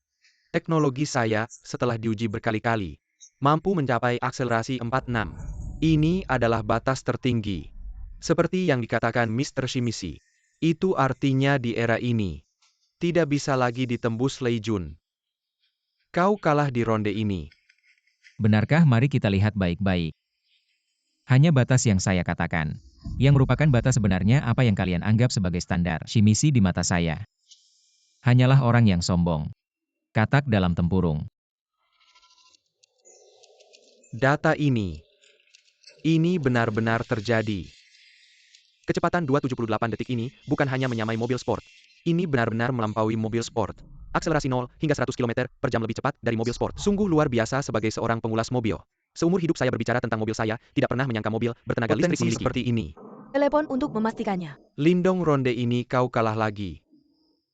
Teknologi saya, setelah diuji berkali-kali, mampu mencapai akselerasi 46. Ini adalah batas tertinggi. Seperti yang dikatakan Mr. Shimizu. Itu artinya di era ini, tidak bisa lagi ditembus Lei Jun. Kau kalah di ronde ini. Benarkah? Mari kita lihat baik-baik. Hanya batas yang saya katakan. Yang merupakan batas sebenarnya apa yang kalian anggap sebagai standar. Shimizu di mata saya hanyalah orang yang sombong. Katak dalam tempurung. Data ini benar-benar terjadi. Kecepatan 278 detik ini bukan hanya menyamai mobil sport. Ini benar-benar melampaui mobil sport. Akselerasi 0 hingga 100 km per jam lebih cepat dari mobil sport. Sungguh luar biasa sebagai seorang pengulas mobil. Seumur hidup saya berbicara tentang mobil, saya tidak pernah menyangka mobil bertenaga listrik memiliki seperti ini. Telepon untuk memastikannya. Lindong, ronde ini kau kalah lagi.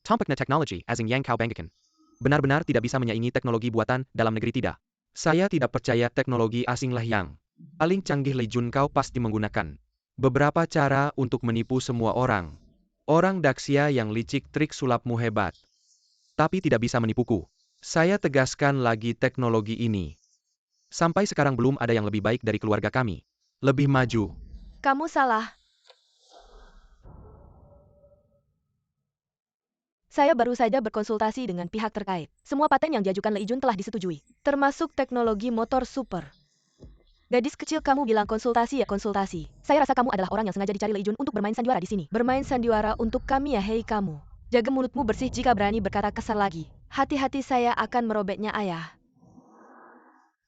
Tampaknya teknologi asing yang kau banggakan benar-benar tidak bisa menyaingi teknologi buatan dalam negeri, tidak. Saya tidak percaya teknologi asinglah yang paling canggih. Lei Jun, kau pasti menggunakan beberapa cara untuk menipu semua orang. Orang Daxia yang licik, trik sulapmu hebat. Tapi tidak bisa menipuku. Saya tegaskan lagi, teknologi ini sampai sekarang belum ada yang lebih baik dari keluarga kami. Lebih maju. Kamu salah. Saya baru saja berkonsultasi dengan pihak terkait. Semua paten yang diajukan Lei Jun telah disetujui, termasuk teknologi motor super. Gadis kecil, kamu bilang konsultasi ya konsultasi. Saya rasa kamu adalah orang yang sengaja dicari Lei Jun untuk bermain sandiwara di sini. Bermain sandiwara untuk kami ya, hei kamu. Jaga mulutmu bersih jika berani berkata kasar lagi. Hati-hati, saya akan merobeknya, ayah.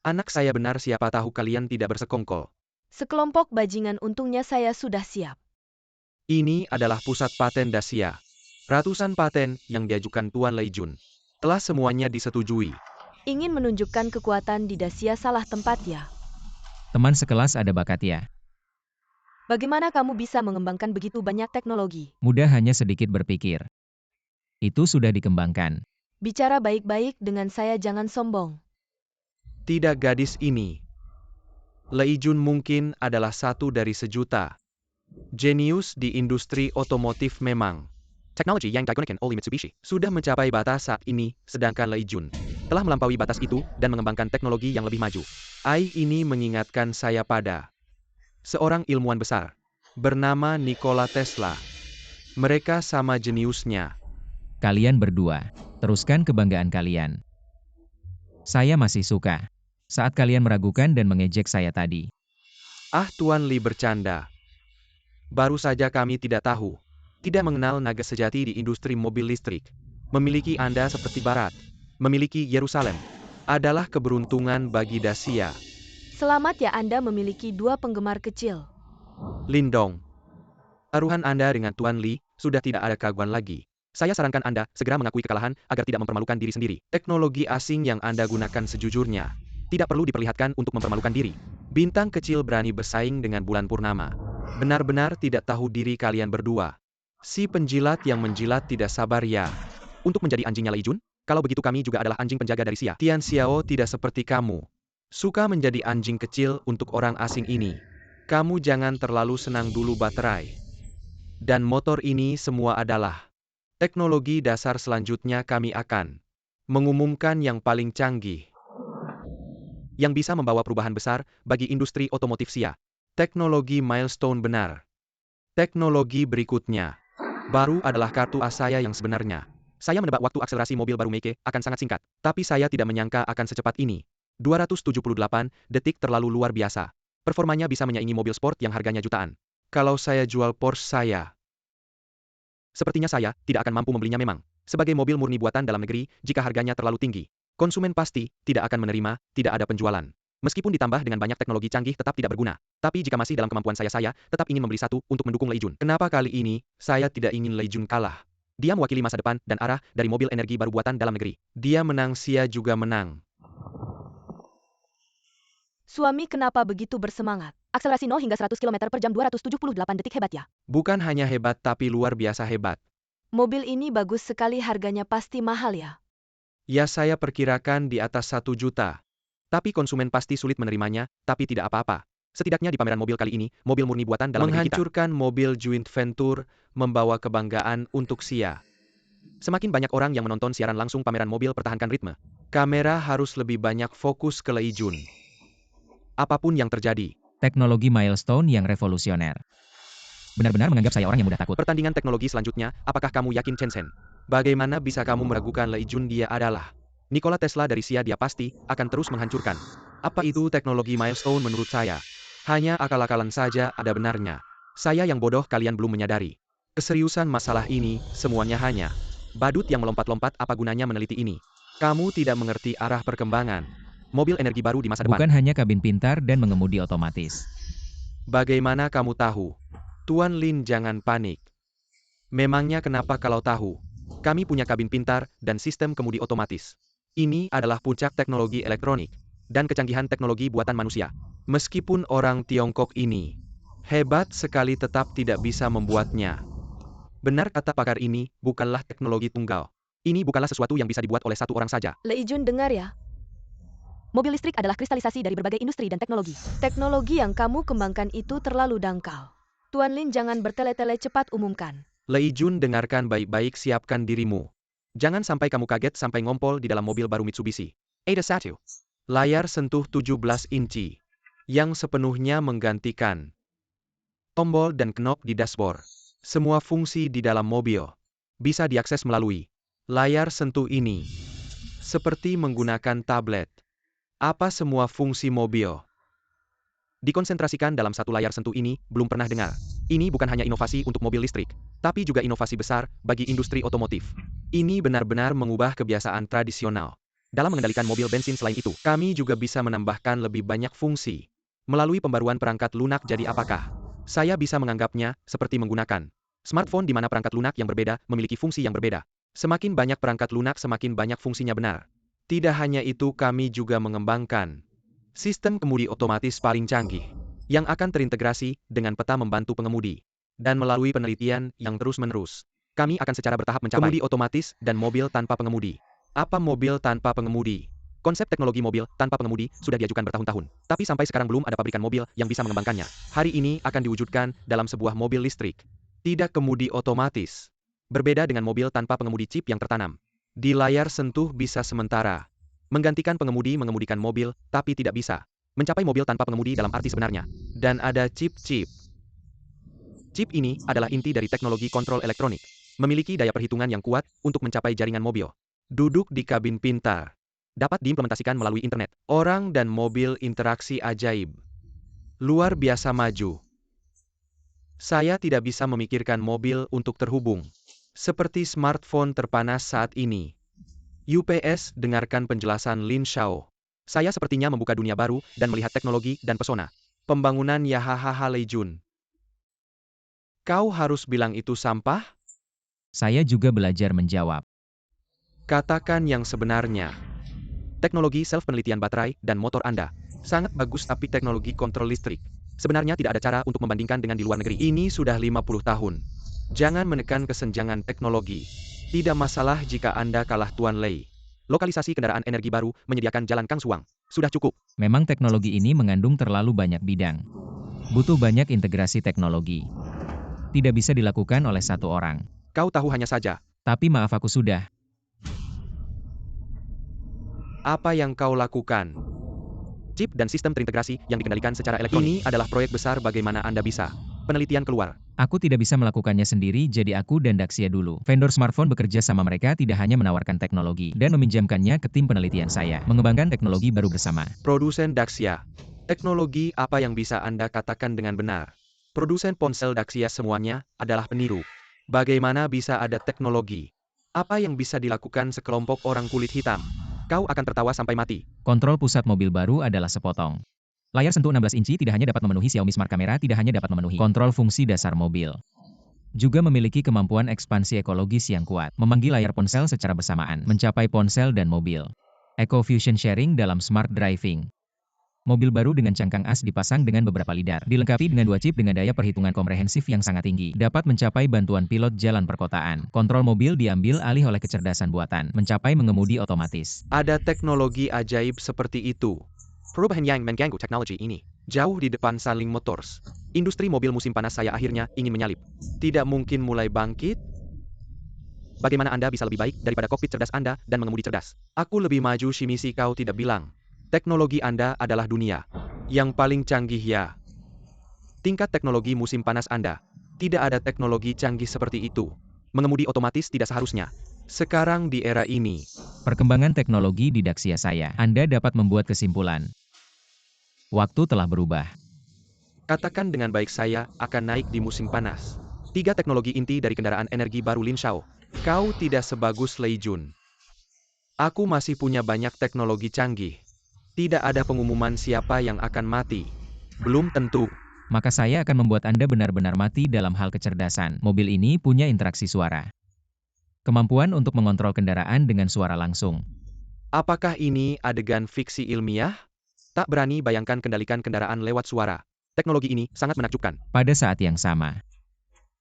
Anak saya benar, siapa tahu kalian tidak bersekongkol. Sekelompok bajingan, untungnya saya sudah siap. Ini adalah pusat paten Dacia. Ratusan paten yang diajukan Tuan Lei Jun telah semuanya disetujui. Ingin menunjukkan kekuatan di Dacia, salah tempat ya. Teman sekelas ada bakat ya. Bagaimana kamu bisa mengembangkan begitu banyak teknologi? Mudah, hanya sedikit berpikir. Itu sudah dikembangkan. Bicara baik-baik dengan saya, jangan sombong. Tidak, gadis ini. Lei Jun mungkin adalah satu dari sejuta jenius di industri otomotif memang. Teknologi yang digunakan oleh Mitsubishi sudah mencapai batas saat ini, sedangkan Lei Jun telah melampaui batas itu dan mengembangkan teknologi yang lebih maju. Ini mengingatkan saya pada seorang ilmuwan besar bernama Nikola Tesla. Mereka sama jeniusnya. Kalian berdua, teruskan kebanggaan kalian. Saya masih suka saat kalian meragukan dan mengejek saya tadi. Tuan Li bercanda. Baru saja kami tidak tahu, tidak mengenal naga sejati di industri mobil listrik. Memiliki Anda seperti Barat, memiliki Yerusalem, adalah keberuntungan bagi Dacia. Selamat ya, Anda memiliki dua penggemar kecil. Lindong, taruhan Anda dengan Tuan Li sudah tidak ada keraguan lagi. Saya sarankan Anda segera mengakui kekalahan agar tidak mempermalukan diri sendiri. Teknologi asing yang Anda gunakan sejujurnya tidak perlu diperlihatkan untuk mempermalukan diri. Bintang kecil berani bersaing dengan bulan purnama. Benar-benar tidak tahu diri kalian berdua. Si penjilat yang menjilat tidak sabar ya. Untuk menjadi anjingnya Lei Jun? Kalau begitu kami juga adalah anjing penjaga dari Xia. Tian Xiao tidak seperti kamu. Suka menjadi anjing kecil untuk orang asing ini. Kamu jangan terlalu senang dulu, baterai dan motor ini semua adalah teknologi dasar. Selanjutnya kami akan mengumumkan yang paling canggih yang bisa membawa perubahan besar bagi industri otomotif Xia. Teknologi milestone benar. Teknologi berikutnya baru adalah kartu as saya yang sebenarnya. Saya menebak waktu akselerasi mobil baru Meike akan sangat singkat, tapi saya tidak menyangka akan secepat ini. 278 detik terlalu luar biasa. Performanya bisa menyaingi mobil sport yang harganya jutaan. Kalau saya jual Porsche saya, sepertinya saya tidak akan mampu membelinya memang. Sebagai mobil murni buatan dalam negeri, jika harganya terlalu tinggi, konsumen pasti tidak akan menerima, tidak ada penjualan. Meskipun ditambah dengan banyak teknologi canggih tetap tidak berguna. Tapi jika masih dalam kemampuan saya tetap ingin membeli satu untuk mendukung Lei Jun. Kenapa kali ini, saya tidak ingin Lei Jun kalah? Dia mewakili masa depan dan arah dari mobil energi baru buatan dalam negeri. Dia menang, Xia juga menang. Suami kenapa begitu bersemangat? Akselerasi 0 hingga 100 km per jam 278 detik, hebat ya? Bukan hanya hebat tapi luar biasa hebat. Mobil ini bagus sekali, harganya pasti mahal ya? Ya saya perkirakan di atas 1 juta. Tapi konsumen pasti sulit menerimanya, tapi tidak apa-apa. Setidaknya di pameran mobil kali ini, mobil murni buatan dalam negeri kita. Menghancurkan mobil joint venture, membawa kebanggaan untuk Sia. Semakin banyak orang yang menonton siaran langsung pameran mobil pertahankan ritme. Kamera harus lebih banyak fokus ke Lei Jun. Apapun yang terjadi. Teknologi milestone yang revolusioner. Benar-benar menganggap saya orang yang mudah takut. Pertandingan teknologi selanjutnya, apakah kamu yakin Chen Zhen? Bagaimana bisa kamu meragukan Lei Jun? Dia adalah Nikola Tesla dari Sia. Dia pasti akan terus menghancurkan. Apa itu teknologi milestone menurut saya? Hanya akal-akalan saja ada benarnya. Saya yang bodoh, kalian belum menyadari keseriusan masalah ini, semuanya hanya badut yang melompat-lompat. Apa gunanya meneliti ini? Kamu tidak mengerti arah perkembangan mobil energi baru di masa depan. Bukan hanya kabin pintar dan mengemudi otomatis. Bagaimana kamu tahu? Tuan Lin, jangan panik. Memangnya kenapa kalau tahu? Kami punya kabin pintar dan sistem kemudi otomatis. Ini adalah puncak teknologi elektronik dan kecanggihan teknologi buatan manusia. Meskipun orang Tiongkok ini hebat sekali, tetap tidak bisa membuatnya. Benar kata pakar, ini bukanlah teknologi tunggal. Ini bukanlah sesuatu yang bisa dibuat oleh satu orang saja. Lei Jun, dengar ya. Mobil listrik adalah kristalisasi dari berbagai industri dan teknologi. Teknologi yang kamu kembangkan itu terlalu dangkal. Tuan Lin, jangan bertele-tele, cepat umumkan. Lei Jun, dengarkan baik-baik, siapkan dirimu. Jangan sampai kamu kaget sampai ngompol di dalam mobil baru Mitsubishi. Ada satu. Layar sentuh 17 inci. Yang sepenuhnya menggantikan tombol dan knop di dashboard. Semua fungsi di dalam mobil bisa diakses melalui layar sentuh ini. Seperti menggunakan tablet. Apa semua fungsi mobil dikonsentrasikan dalam satu layar sentuh ini? Belum pernah dengar. Ini bukan hanya inovasi untuk mobil listrik, tapi juga inovasi besar bagi industri otomotif. Ini benar-benar mengubah kebiasaan tradisional. Dalam mengendalikan mobil bensin, selain itu, kami juga bisa menambahkan lebih banyak fungsi melalui pembaruan perangkat lunak. Jadi apakah saya bisa menganggapnya seperti menggunakan smartphone di mana perangkat lunak yang berbeda memiliki fungsi yang berbeda? Semakin banyak perangkat lunak, semakin banyak fungsinya, benar. Tidak hanya itu, kami juga mengembangkan sistem kemudi otomatis paling canggih yang akan terintegrasi dengan peta membantu pengemudi. Dan melalui penelitian yang terus-menerus, kami akan secara bertahap mencapai kemudi otomatis dan mobil tanpa pengemudi. Apa mobil tanpa pengemudi? Konsep teknologi mobil tanpa pengemudi sudah diajukan bertahun-tahun, tapi sampai sekarang belum ada pabrikan mobil yang bisa mengembangkannya. Hari ini akan diwujudkan dalam sebuah mobil listrik. Tidak kemudi otomatis. Berbeda dengan mobil tanpa pengemudi, chip yang tertanam di layar sentuh bisa sementara menggantikan pengemudi mengemudikan mobil, tapi tidak bisa mencapai mobil tanpa pengemudi dalam arti sebenarnya. Dan ada chip-chip. Chip ini adalah inti dari teknologi kontrol elektronik. Memiliki daya perhitungan yang kuat untuk mencapai jaringan mobil. Duduk di kabin pintar. Dapat diimplementasikan melalui internet. Orang dan mobil interaksi ajaib. Luar biasa maju. Saya tidak bisa memikirkan mobil untuk terhubung. Seperti smartphone terpanas saat ini. UPS, dengarkan penjelasan Lin Xiao. Saya sepertinya membuka dunia baru dan melihat teknologi dan pesona pembangunan. Ya hahaha, Lei Jun. Kau harus bilang itu sampah? Saya juga belajar menjawab. Katakan yang sebenarnya. Teknologi self-penelitian baterai dan motor Anda sangat bagus, tapi teknologi kontrol listrik sebenarnya tidak ada cara untuk membandingkan dengan di luar negeri. Ini sudah 50 tahun. Jangan menekan kesenjangan teknologi. Tidak masalah jika Anda kalah, Tuan Lei. Lokalisasi kendaraan energi baru menyediakan jalan Kang Suang. Sudah cukup. Memang teknologi ini mengandung terlalu banyak bidang. Butuh banyak integrasi teknologi. Tidak bisa dilakukan oleh satu orang. Kau tahu hanya saja. Tapi maaf, aku sudah. Apa yang kau lakukan? Chip dan sistem terintegrasi yang dikendalikan secara elektronik. Ini adalah proyek besar. Bagaimana Anda bisa? Penelitian keluar. Aku tidak bisa melakukannya sendiri, jadi aku dan Daxia dulu. Vendor smartphone bekerja sama. Mereka tidak hanya menawarkan teknologi dan meminjamkannya ke tim penelitian saya. Mengembangkan teknologi baru bersama. Produsen Daxia. Teknologi apa yang bisa Anda katakan dengan benar? Produsen ponsel Daxia semuanya adalah peniru. Bagaimana bisa ada teknologi? Apa yang bisa dilakukan sekelompok orang kulit hitam? Kau akan tertawa sampai mati. Kontrol pusat mobil baru adalah sepotong. Layar sentuh 16 inci tidak hanya dapat memenuhi Xiaomi Smart Camera, tidak hanya dapat memenuhi kontrol fungsi dasar mobil. Juga memiliki kemampuan ekspansi ekologis yang kuat, memanggil layar ponsel secara bersamaan, mencapai ponsel dan mobil. Eco Fusion Sharing dalam Smart Driving. Mobil baru dengan cangkang as dipasang dengan beberapa lidar, dilengkapi dengan 2 chip dengan daya perhitungan komprehensif yang sangat tinggi, dapat mencapai bantuan pilot jalan perkotaan. Kontrol mobil diambil alih oleh kecerdasan buatan, mencapai mengemudi otomatis. Ada teknologi ajaib seperti itu. Perubahan yang mengganggu teknologi ini. Jauh di depan Sunling Motors. Industri mobil musim panas saya akhirnya ingin menyalip. Tidak mungkin mulai bangkit? Bagaimana Anda bisa lebih baik daripada kokpit cerdas Anda dan mengemudi cerdas? Aku lebih maju Shimizu, kau tidak bilang. Teknologi Anda adalah dunia yang paling canggih ya. Tingkat teknologi musim panas Anda. Tidak ada teknologi canggih seperti itu. Mengemudi otomatis tidak seharusnya. Sekarang di era ini. Perkembangan teknologi di Daxia saya, Anda dapat membuat kesimpulan. Waktu telah berubah. Katakan dengan baik saya akan naik di musim panas. 3 teknologi inti dari kendaraan energi baru Lin Xiao. Kau tidak sebagus Lei Jun. Aku masih punya banyak teknologi canggih. Tidak ada pengumuman siapa yang akan mati. Belum tentu. Maka saya akan membuat Anda benar-benar mati dalam hal kecerdasan. Mobil ini punya interaksi suara. Kemampuan untuk mengontrol kendaraan dengan suara langsung. Apakah ini adegan fiksi ilmiah? Tak berani bayangkan kendalikan kendaraan lewat suara. Teknologi ini sangat menakjubkan. Pada saat yang sama,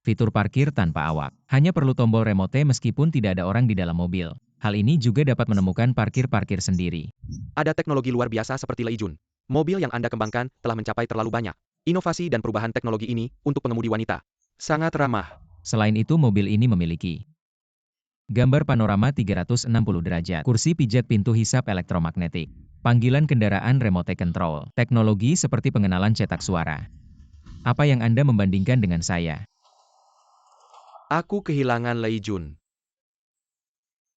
fitur parkir tanpa awak. Hanya perlu tombol remote meskipun tidak ada orang di dalam mobil. Hal ini juga dapat menemukan parkir-parkir sendiri. Ada teknologi luar biasa seperti Lei Jun. Mobil yang Anda kembangkan telah mencapai terlalu banyak. Inovasi dan perubahan teknologi ini untuk pengemudi wanita. Sangat ramah. Selain itu mobil ini memiliki gambar panorama 360 derajat, kursi pijat pintu hisap elektromagnetik, panggilan kendaraan remote control, teknologi seperti pengenalan cetak suara. Apa yang Anda membandingkan dengan saya? Aku kehilangan Lei Jun.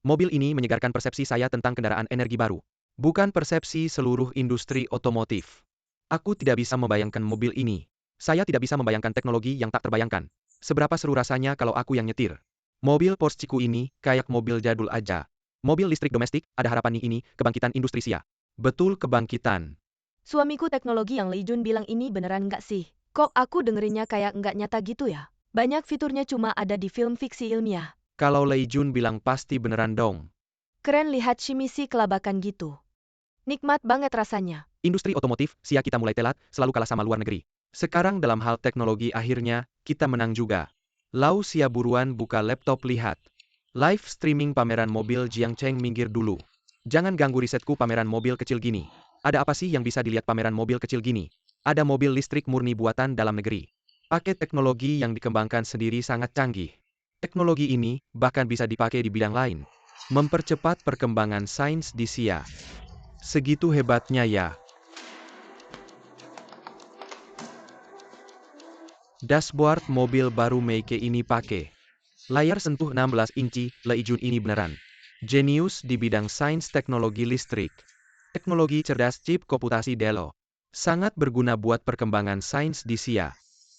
Mobil ini menyegarkan persepsi saya tentang kendaraan energi baru. Bukan persepsi seluruh industri otomotif. Aku tidak bisa membayangkan mobil ini. Saya tidak bisa membayangkan teknologi yang tak terbayangkan. Seberapa seru rasanya kalau aku yang nyetir. Mobil Porsche-ku ini kayak mobil jadul aja. Mobil listrik domestik, ada harapan nih ini, kebangkitan industri Sia. Betul kebangkitan. Suamiku teknologi yang Lei Jun bilang ini beneran nggak sih? Kok aku dengerinnya kayak nggak nyata gitu ya? Banyak fiturnya cuma ada di film fiksi ilmiah. Kalau Lei Jun bilang pasti beneran dong. Keren lihat Shimizu kelabakan gitu. Nikmat banget rasanya. Industri otomotif, Sia kita mulai telat, selalu kalah sama luar negeri. Sekarang dalam hal teknologi akhirnya, kita menang juga. Lau Sia buruan buka laptop lihat. Live streaming pameran mobil Jiangcheng minggir dulu. Jangan ganggu risetku pameran mobil kecil gini. Ada apa sih yang bisa dilihat pameran mobil kecil gini? Ada mobil listrik murni buatan dalam negeri. Paket teknologi yang dikembangkan sendiri sangat canggih. Teknologi ini bahkan bisa dipakai di bidang lain. Mempercepat perkembangan sains di Sia. Segitu hebatnya ya. Dashboard mobil baru Meike ini pakai. Layar sentuh 16 inci, Lei Jun ini beneran. Jenius di bidang sains teknologi listrik. Teknologi cerdas chip komputasi Delo. Sangat berguna buat perkembangan sains di Sia.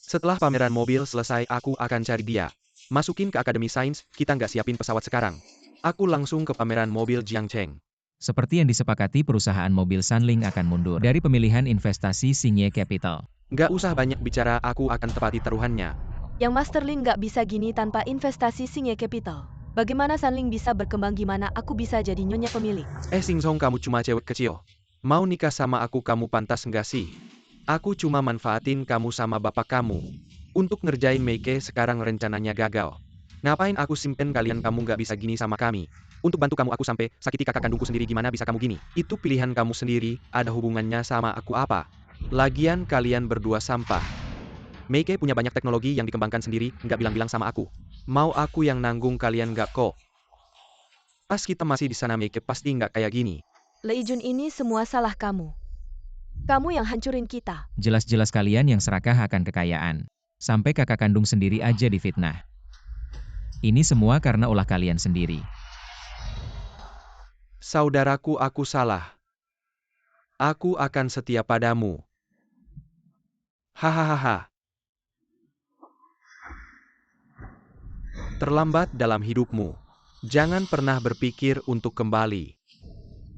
Setelah pameran mobil selesai aku akan cari dia. Masukin ke Akademi Sains, kita nggak siapin pesawat sekarang. Aku langsung ke pameran mobil Jiangcheng. Seperti yang disepakati perusahaan mobil Sunling akan mundur dari pemilihan investasi Xingye Capital. Nggak usah banyak bicara, aku akan tepati taruhannya. Yang Master Lin nggak bisa gini tanpa investasi Xingye Capital. Bagaimana Sunling bisa berkembang, gimana aku bisa jadi nyonya pemilik? Sing Song, kamu cuma cewek kecil. Mau nikah sama aku kamu pantas nggak sih? Aku cuma manfaatin kamu sama bapak kamu. Untuk ngerjain Meike sekarang rencananya gagal. Ngapain aku simpen kalian, kamu nggak bisa gini sama kami. Untuk bantu kamu aku sampai sakiti kakak kandungku sendiri, gimana bisa kamu gini? Itu pilihan kamu sendiri, ada hubungannya sama aku apa? Lagian kalian berdua sampah. Meike punya banyak teknologi yang dikembangkan sendiri, nggak bilang-bilang sama aku. Mau aku yang nanggung kalian nggak kok? Pas kita masih di sana Meike pasti nggak kayak gini. Lei Jun ini semua salah kamu. Kamu yang hancurin kita. Jelas-jelas kalian yang serakah akan kekayaan. Sampai kakak kandung sendiri aja difitnah. Ini semua karena ulah kalian sendiri. Saudaraku, aku salah. Aku akan setia padamu. Hahaha. Terlambat dalam hidupmu. Jangan pernah berpikir untuk kembali.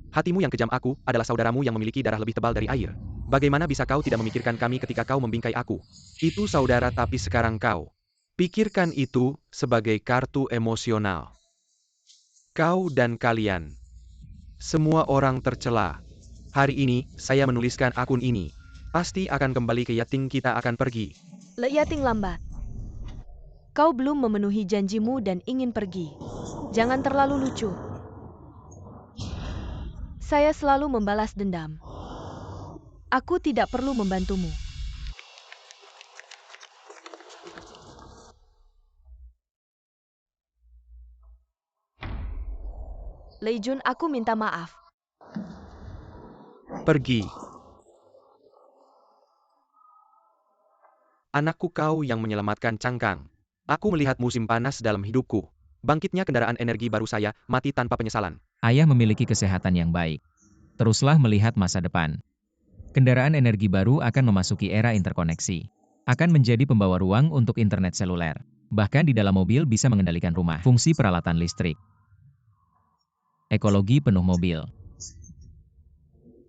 Hatimu yang kejam, aku adalah saudaramu yang memiliki darah lebih tebal dari air. Bagaimana bisa kau tidak memikirkan kami ketika kau membingkai aku? Itu saudara, tapi sekarang kau pikirkan itu sebagai kartu emosional. Kau dan kalian. Semua orang tercela. Hari ini, saya menuliskan akun ini. Pasti akan kembali ke Yating, kita akan pergi. Le Yating lambat. Kau belum memenuhi janjimu dan ingin pergi. Jangan terlalu lucu. Saya selalu membalas dendam. Aku tidak perlu membantumu. Lei Jun, aku minta maaf. Pergi. Anakku, kau yang menyelamatkan Cangkang. Aku melihat musim panas dalam hidupku. Bangkitnya kendaraan energi baru saya, mati tanpa penyesalan. Ayah memiliki kesehatan yang baik. Teruslah melihat masa depan. Kendaraan energi baru akan memasuki era interkoneksi. Akan menjadi pembawa ruang untuk internet seluler. Bahkan di dalam mobil bisa mengendalikan rumah. Fungsi peralatan listrik. Ekologi penuh mobil.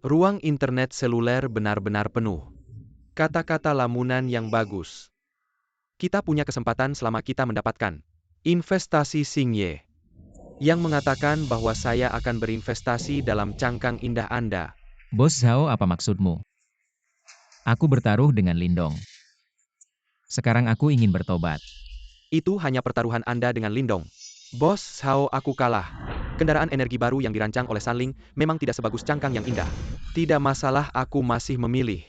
Ruang internet seluler benar-benar penuh. Kata-kata lamunan yang bagus. Kita punya kesempatan selama kita mendapatkan investasi Xingye yang mengatakan bahwa saya akan berinvestasi dalam Cangkang indah Anda. Bos Zhao, apa maksudmu? Aku bertaruh dengan Lindong. Sekarang aku ingin bertobat. Itu hanya pertaruhan Anda dengan Lindong. Bos Zhao, aku kalah. Kendaraan energi baru yang dirancang oleh Sanling memang tidak sebagus Cangkang yang indah. Tidak masalah, aku masih memilih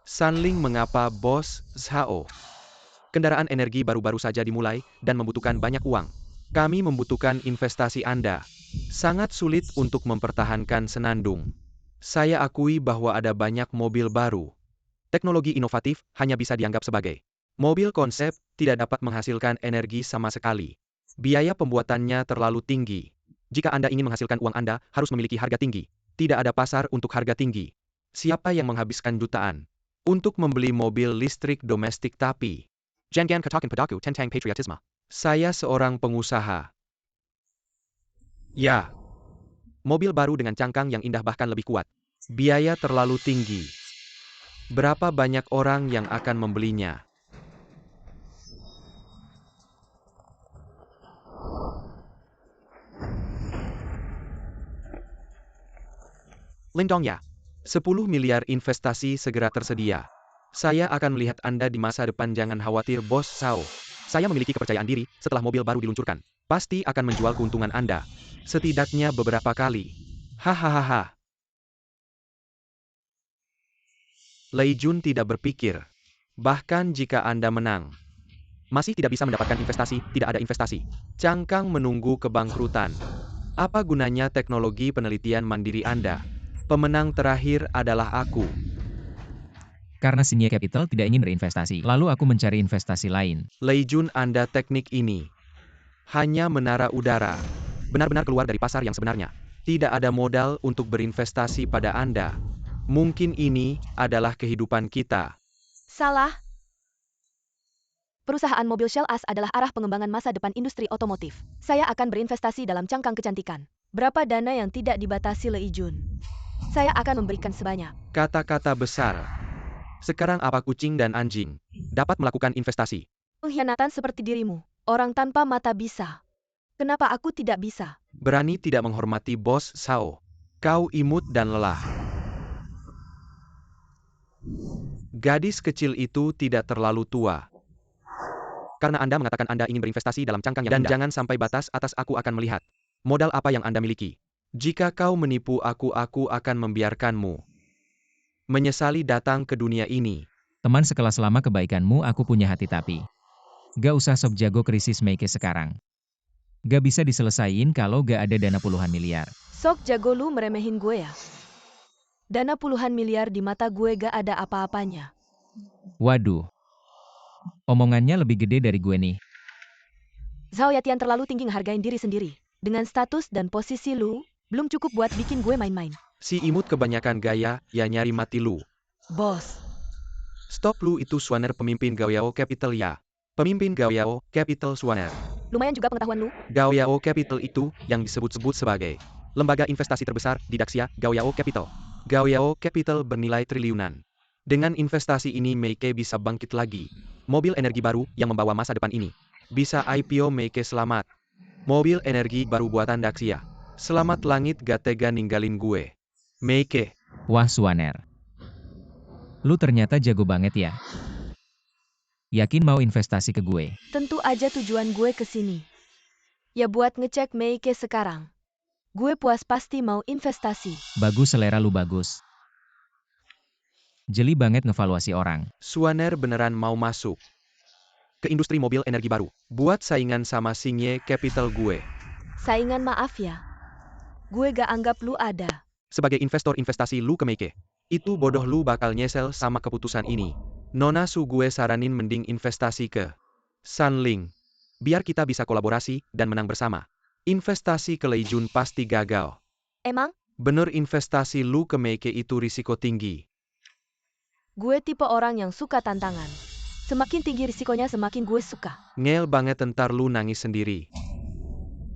Sanling. Mengapa, Bos Zhao? Kendaraan energi baru-baru saja dimulai dan membutuhkan banyak uang. Kami membutuhkan investasi Anda. Sangat sulit untuk mempertahankan Senandung. Saya akui bahwa ada banyak mobil baru. Teknologi inovatif hanya bisa dianggap sebagai mobil konsep, tidak dapat menghasilkan energi sama sekali. Biaya pembuatannya terlalu tinggi. Jika Anda ingin menghasilkan uang, Anda harus memiliki harga tinggi. Tidak ada pasar untuk harga tinggi. Siapa yang menghabiskan jutaan untuk membeli mobil listrik domestik? Tapi Jangan katakan padaku tentang patriotisme. Saya seorang pengusaha. Ya. Mobil baru dengan Cangkang yang indah bahkan lebih kuat. Biaya terlalu tinggi. Berapa banyak orang yang akan membelinya? Lindong ya. 10 miliar investasi segera tersedia. Saya akan melihat Anda di masa depan, jangan khawatir, Bos Zhao. Saya memiliki kepercayaan diri, setelah mobil baru diluncurkan. Pasti akan menjual keuntungan Anda. Setidaknya beberapa kali. Hahaha. Lei Jun tidak berpikir. Bahkan jika Anda menang, masih tidak bisa mendapatkan investasi, tidak ada investasi. Cangkang menunggu kebangkrutan. Apa gunanya teknologi penelitian mandiri Anda? Pemenang terakhir adalah aku. Karena Xingye Capital tidak ingin berinvestasi, lalu aku mencari investasi lain. Lei Jun, Anda teknik ini hanya menara udara. Benar-benar keluar dari pasar yang sebenarnya. Tidak ada modal untuk berinvestasi pada Anda. Mungkin ini adalah kehidupan kita. Salah. Perusahaan mobil Shell AS adalah arah pengembangan masa depan industri otomotif. Saya akan berinvestasi dalam Cangkang kecantikan. Berapa dana yang tidak dibatasi, Lei Jun? Saya akan memberikan sebanyak. Kata-kata besar. Sekarang apa kucing dan anjing dapat melakukan investasi? Pengkhianatan seperti dirimu, orang tanpa mata bisa. Kenapa aku tidak bisa? Berani tidak menghormati Bos Zhao. Kau imut dan lelah. Gadis kecil itu tidak terlalu tua. Karena Anda mengatakan Anda ingin berinvestasi dalam Cangkang yang indah. Dan jangan sampai batas atas, aku akan melihat modal apa yang Anda miliki. Jika kau menipu aku akan membiarkanmu menyesali datang ke dunia ini. Teman sekelas, lama kebaikanmu, aku punya hati tapi. Gak usah sok jago krisis Meike sekarang. Gak bisa diselesain kalau gak ada dana puluhan miliar. Sok jago lu meremehin gue ya? Dana puluhan miliar di mata gue gak ada apa-apanya. Waduh. Omongannya lebih gede dari gue nih. Zhao Yatian terlalu tinggi ngehargain diri sendiri. Dengan status dan posisi lu, belum cukup buat bikin gue main-main. Si imut kebanyakan gaya, ya nyari mati lu. Bos. Stop, lu itu Swanner, pemimpin Gaoyao Capital ya. Pemimpin Gaoyao Capital Swanner. Lumayan juga pengetahuan lu. Gaoyao Capital itu yang disebut-sebut sebagai lembaga investasi terbesar di Daxia, Gaoyao Capital. Gaoyao Capital bernilai triliunan. Dengan investasi ini Meike bisa bangkit lagi. Mobil energi baru yang membawa masa depan ini. Bisa IPO Meike, selamat. Mobil energi baru buatan Daxia. Selamat, langit gak tega ninggalin gue. Meike. Wah Suaner, lu ternyata jago banget ya. Yakin mau investasi ke gue? Tentu aja tujuan gue ke sini. Ya buat ngecek Meike sekarang. Gue puas pasti mau investasi. Bagus, selera lu bagus. Jeli banget ngevaluasi orang. Suaner beneran mau masuk ke industri mobil energi baru. Buat saingan sama Xingye Capital gue. Saingan maaf ya. Gue gak anggap lu ada. Sebagai investor investasi lu ke Meike. Itu bodoh, lu bakal nyesel sama keputusan ini. Nona Su, gue saranin mending investasi ke Sunling. Biar kita bisa kolaborasi dan menang bersama. Investasi ke Leijun pasti gagal. Emang? Bener, investasi lu ke Meike itu risiko tinggi. Gue tipe orang yang suka tantangan. Semakin tinggi risikonya semakin gue suka. Ngel banget, entar lu nangis sendiri.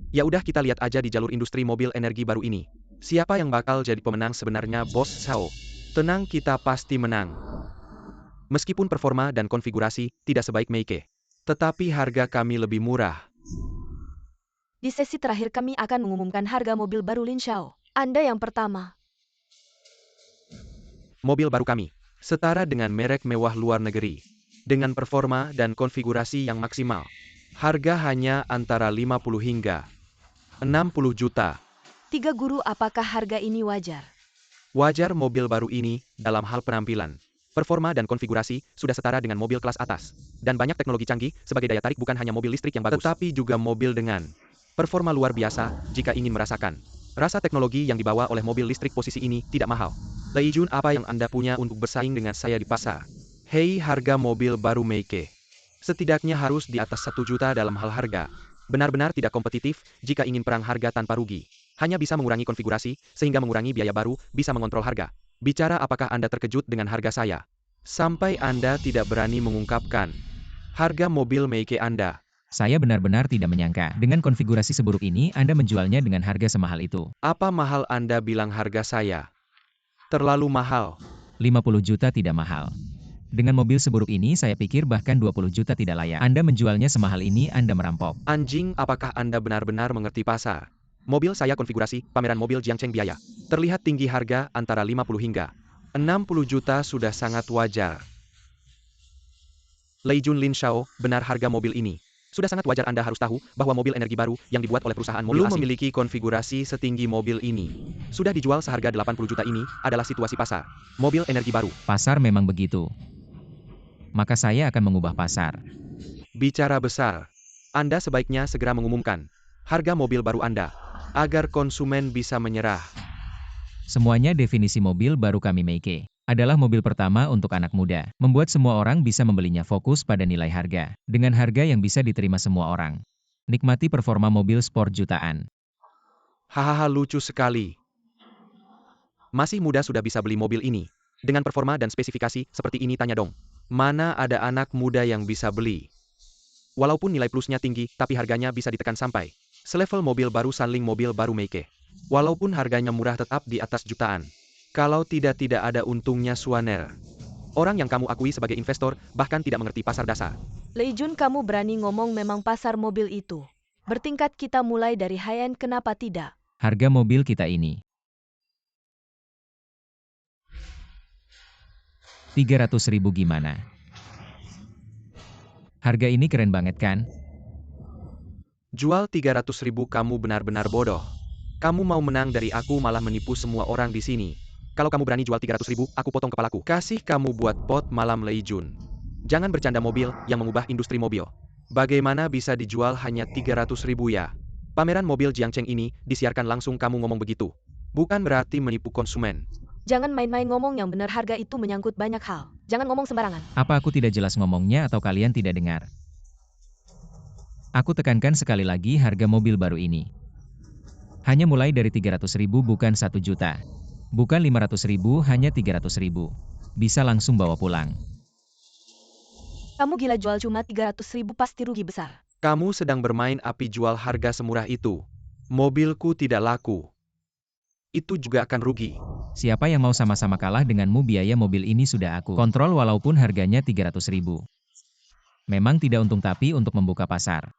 Ya udah, kita lihat aja di jalur industri mobil energi baru ini. Siapa yang bakal jadi pemenang sebenarnya, Bos Zhao? Tenang, kita pasti menang. Meskipun performa dan konfigurasi tidak sebaik Meike, tetapi harga kami lebih murah. Di sesi terakhir kami akan mengumumkan harga mobil baru Lin Xiao. Anda yang pertama. Mobil baru kami setara dengan merek mewah luar negeri, dengan performa dan konfigurasi yang maksimal. Harga hanya antara 50 hingga 60 juta. 3 guru, apakah harga ini wajar? Wajar, mobil baru ini dalam hal penampilan, performa dan konfigurasi sudah setara dengan mobil kelas atas, dan banyak teknologi canggih sebagai daya tarik. Bukan hanya mobil listrik yang bagus, tetapi juga mobil dengan performa luar biasa. Jika ingin merasakan rasa teknologi yang dibawa oleh mobil listrik, posisi ini tidak mahal. Leijun, apa yang Anda punya untuk bersaing dengan saya di pasar? Hei, harga mobil baru Meike setidaknya harus di atas 1 juta dalam hal harga. Benar-benar tidak kompetitif jika ingin perang harga tanpa rugi. Hanya bisa mengurangi konfigurasi, sehingga mengurangi biaya baru, bisa mengontrol harga. Bicara, apakah Anda terkejut dengan harga saya? Sampai Anda tidak berani mengungkapkan harga mobil Meike Anda. Saya benar-benar tidak menyangka, dengan konfigurasi seburuk ini Anda menjualnya dengan harga semahal itu. Apa mahal Anda bilang harga saya? Terlalu mahal. 50 juta tidak mahal. Dengan mobil seburuk ini saya pikir bahkan 20 juta tidak layak. Anda menjualnya semahal ini, Anda merampok. Anjing, apakah Anda benar-benar mengerti pasar? Mobil saya konfigurasi, pameran mobil Jiangcheng biaya. Terlihat tinggi, harga antara 50 hingga 60 juta sudah sangat wajar. Leijun Lin Xiao, benar harga mobil ini sudah sangat wajar. Anda harus tahu bahwa mobil energi baru yang dibuat oleh perusahaan mobil asing memiliki konfigurasi setinggi mobil ini. Sudah dijual seharga 80 juta. Ini adalah situasi pasar mobil energi baru. Pasar memang begitu. Maka saya akan mengubah pasar. Bicara besar. Anda sebaiknya segera mengumumkan harga mobil baru Anda, agar konsumen bisa menyerah. Semuanya definisi mobil baru kami Meike adalah mobil pertama untuk anak muda. Membuat semua orang bisa membelinya, fokus pada nilai harga. Dengan harga yang bisa diterima semua orang. Nikmati performa mobil sport jutaan. Hahaha, lucu sekali. Masih muda sudah bisa beli mobil ini. Dengan performa dan spesifikasi seperti ini, tanya dong. Mana ada anak muda yang bisa beli? Walaupun nilai plusnya tinggi, tapi harganya bisa ditekan sampai selevel mobil baru Sunling, mobil baru Meike. Walaupun harganya murah, tetap di atas jutaan. Kalau tidak ada untungnya, Suaner. Orang yang kamu akui sebagai investor, bahkan tidak mengerti pasar dasar. Leijun, kamu berani ngomong memang pasar mobil itu bertingkat. Kita mulai dari high-end, kenapa tidak? Harga mobil kita ini 300.000 gimana? Harga ini keren banget kan? Jual 300.000, kamu benar-benar bodoh. Kamu mau menang dari aku, malah menipu semua orang di sini. Kalau kamu berani jual 300.000, aku potong kepalaku. Kasih kamu buat pot malam, Leijun. Jangan bercanda, mobil yang mengubah industri mobil. Bagaimana bisa dijual hanya 300.000 ya? Pameran mobil Jiangcheng ini disiarkan langsung, kamu ngomong begitu. Bukan berarti menipu konsumen. Jangan main-main ngomong yang benar, harga itu menyangkut banyak hal. Jangan ngomong sembarangan. Apa aku tidak jelas ngomongnya atau kalian tidak dengar? Aku tekankan sekali lagi, harga mobil baru ini hanya mulai dari 300.000, bukan 1 juta. Bukan 500.000, hanya 300.000. Bisa langsung bawa pulang. Kamu gila, jual cuma 300.000 pasti rugi besar. Kamu sedang bermain api, jual harga semurah itu. Mobilku tidak laku. Itu juga akan rugi. Siapa yang mau sama-sama kalah denganmu? Biaya mobil ini sudah aku kontrol walaupun harganya 300.000. Memang tidak untung, tapi untuk membuka pasar,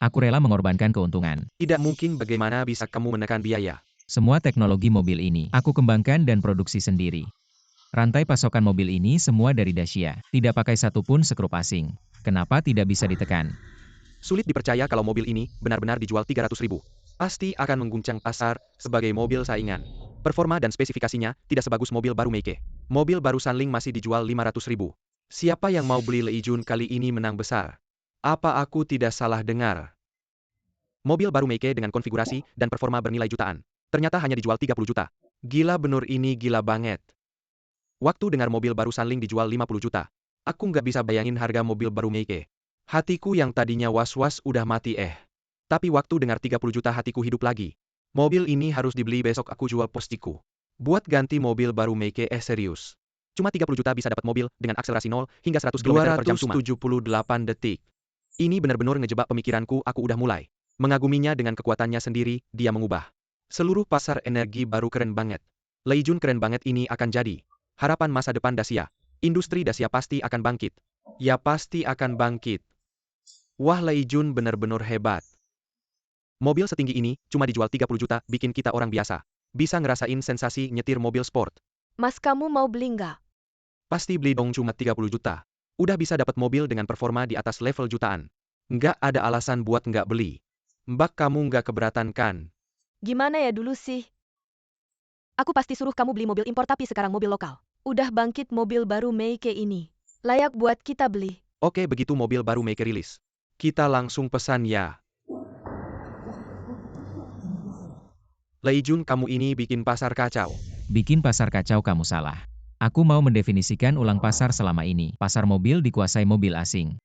aku rela mengorbankan keuntungan. Tidak mungkin, bagaimana bisa kamu menekan biaya? Semua teknologi mobil ini aku kembangkan dan produksi sendiri. Rantai pasokan mobil ini semua dari Dacia, tidak pakai satupun sekrup asing. Kenapa tidak bisa ditekan? Sulit dipercaya kalau mobil ini benar-benar dijual 300.000. Pasti akan mengguncang pasar sebagai mobil saingan. Performa dan spesifikasinya tidak sebagus mobil baru Meike. Mobil baru Sunling masih dijual 500.000. Siapa yang mau beli Leijun kali ini menang besar? Apa aku tidak salah dengar? Mobil baru Meike dengan konfigurasi dan performa bernilai jutaan. Ternyata hanya dijual 30 juta. Gila bener ini gila banget. Waktu dengar mobil baru Sunling dijual 50 juta. Aku nggak bisa bayangin harga mobil baru Meike. Hatiku yang tadinya was-was udah mati Tapi waktu dengar 30 juta hatiku hidup lagi. Mobil ini harus dibeli besok aku jual postiku. Buat ganti mobil baru Meike serius. Cuma 30 juta bisa dapat mobil dengan akselerasi 0 hingga 100 km per jam cuma 278 detik. Ini benar-benar ngejebak pemikiranku, aku udah mulai mengaguminya dengan kekuatannya sendiri, dia mengubah. Seluruh pasar energi baru keren banget. Leijun keren banget ini akan jadi harapan masa depan Dacia. Industri Dacia pasti akan bangkit. Ya pasti akan bangkit. Wah Leijun benar-benar hebat. Mobil setinggi ini cuma dijual 30 juta, bikin kita orang biasa bisa ngerasain sensasi nyetir mobil sport. Mas, kamu mau beli nggak? Pasti beli dong, cuma 30 juta. Udah bisa dapat mobil dengan performa di atas level jutaan. Nggak ada alasan buat nggak beli. Mbak, kamu nggak keberatan kan? Gimana ya dulu sih? Aku pasti suruh kamu beli mobil impor tapi sekarang mobil lokal. Udah bangkit mobil baru Meike ini. Layak buat kita beli. Oke, begitu mobil baru Meike rilis, kita langsung pesan ya. Leijun, kamu ini bikin pasar kacau. Bikin pasar kacau kamu salah. Aku mau mendefinisikan ulang pasar selama ini. Pasar mobil dikuasai mobil asing.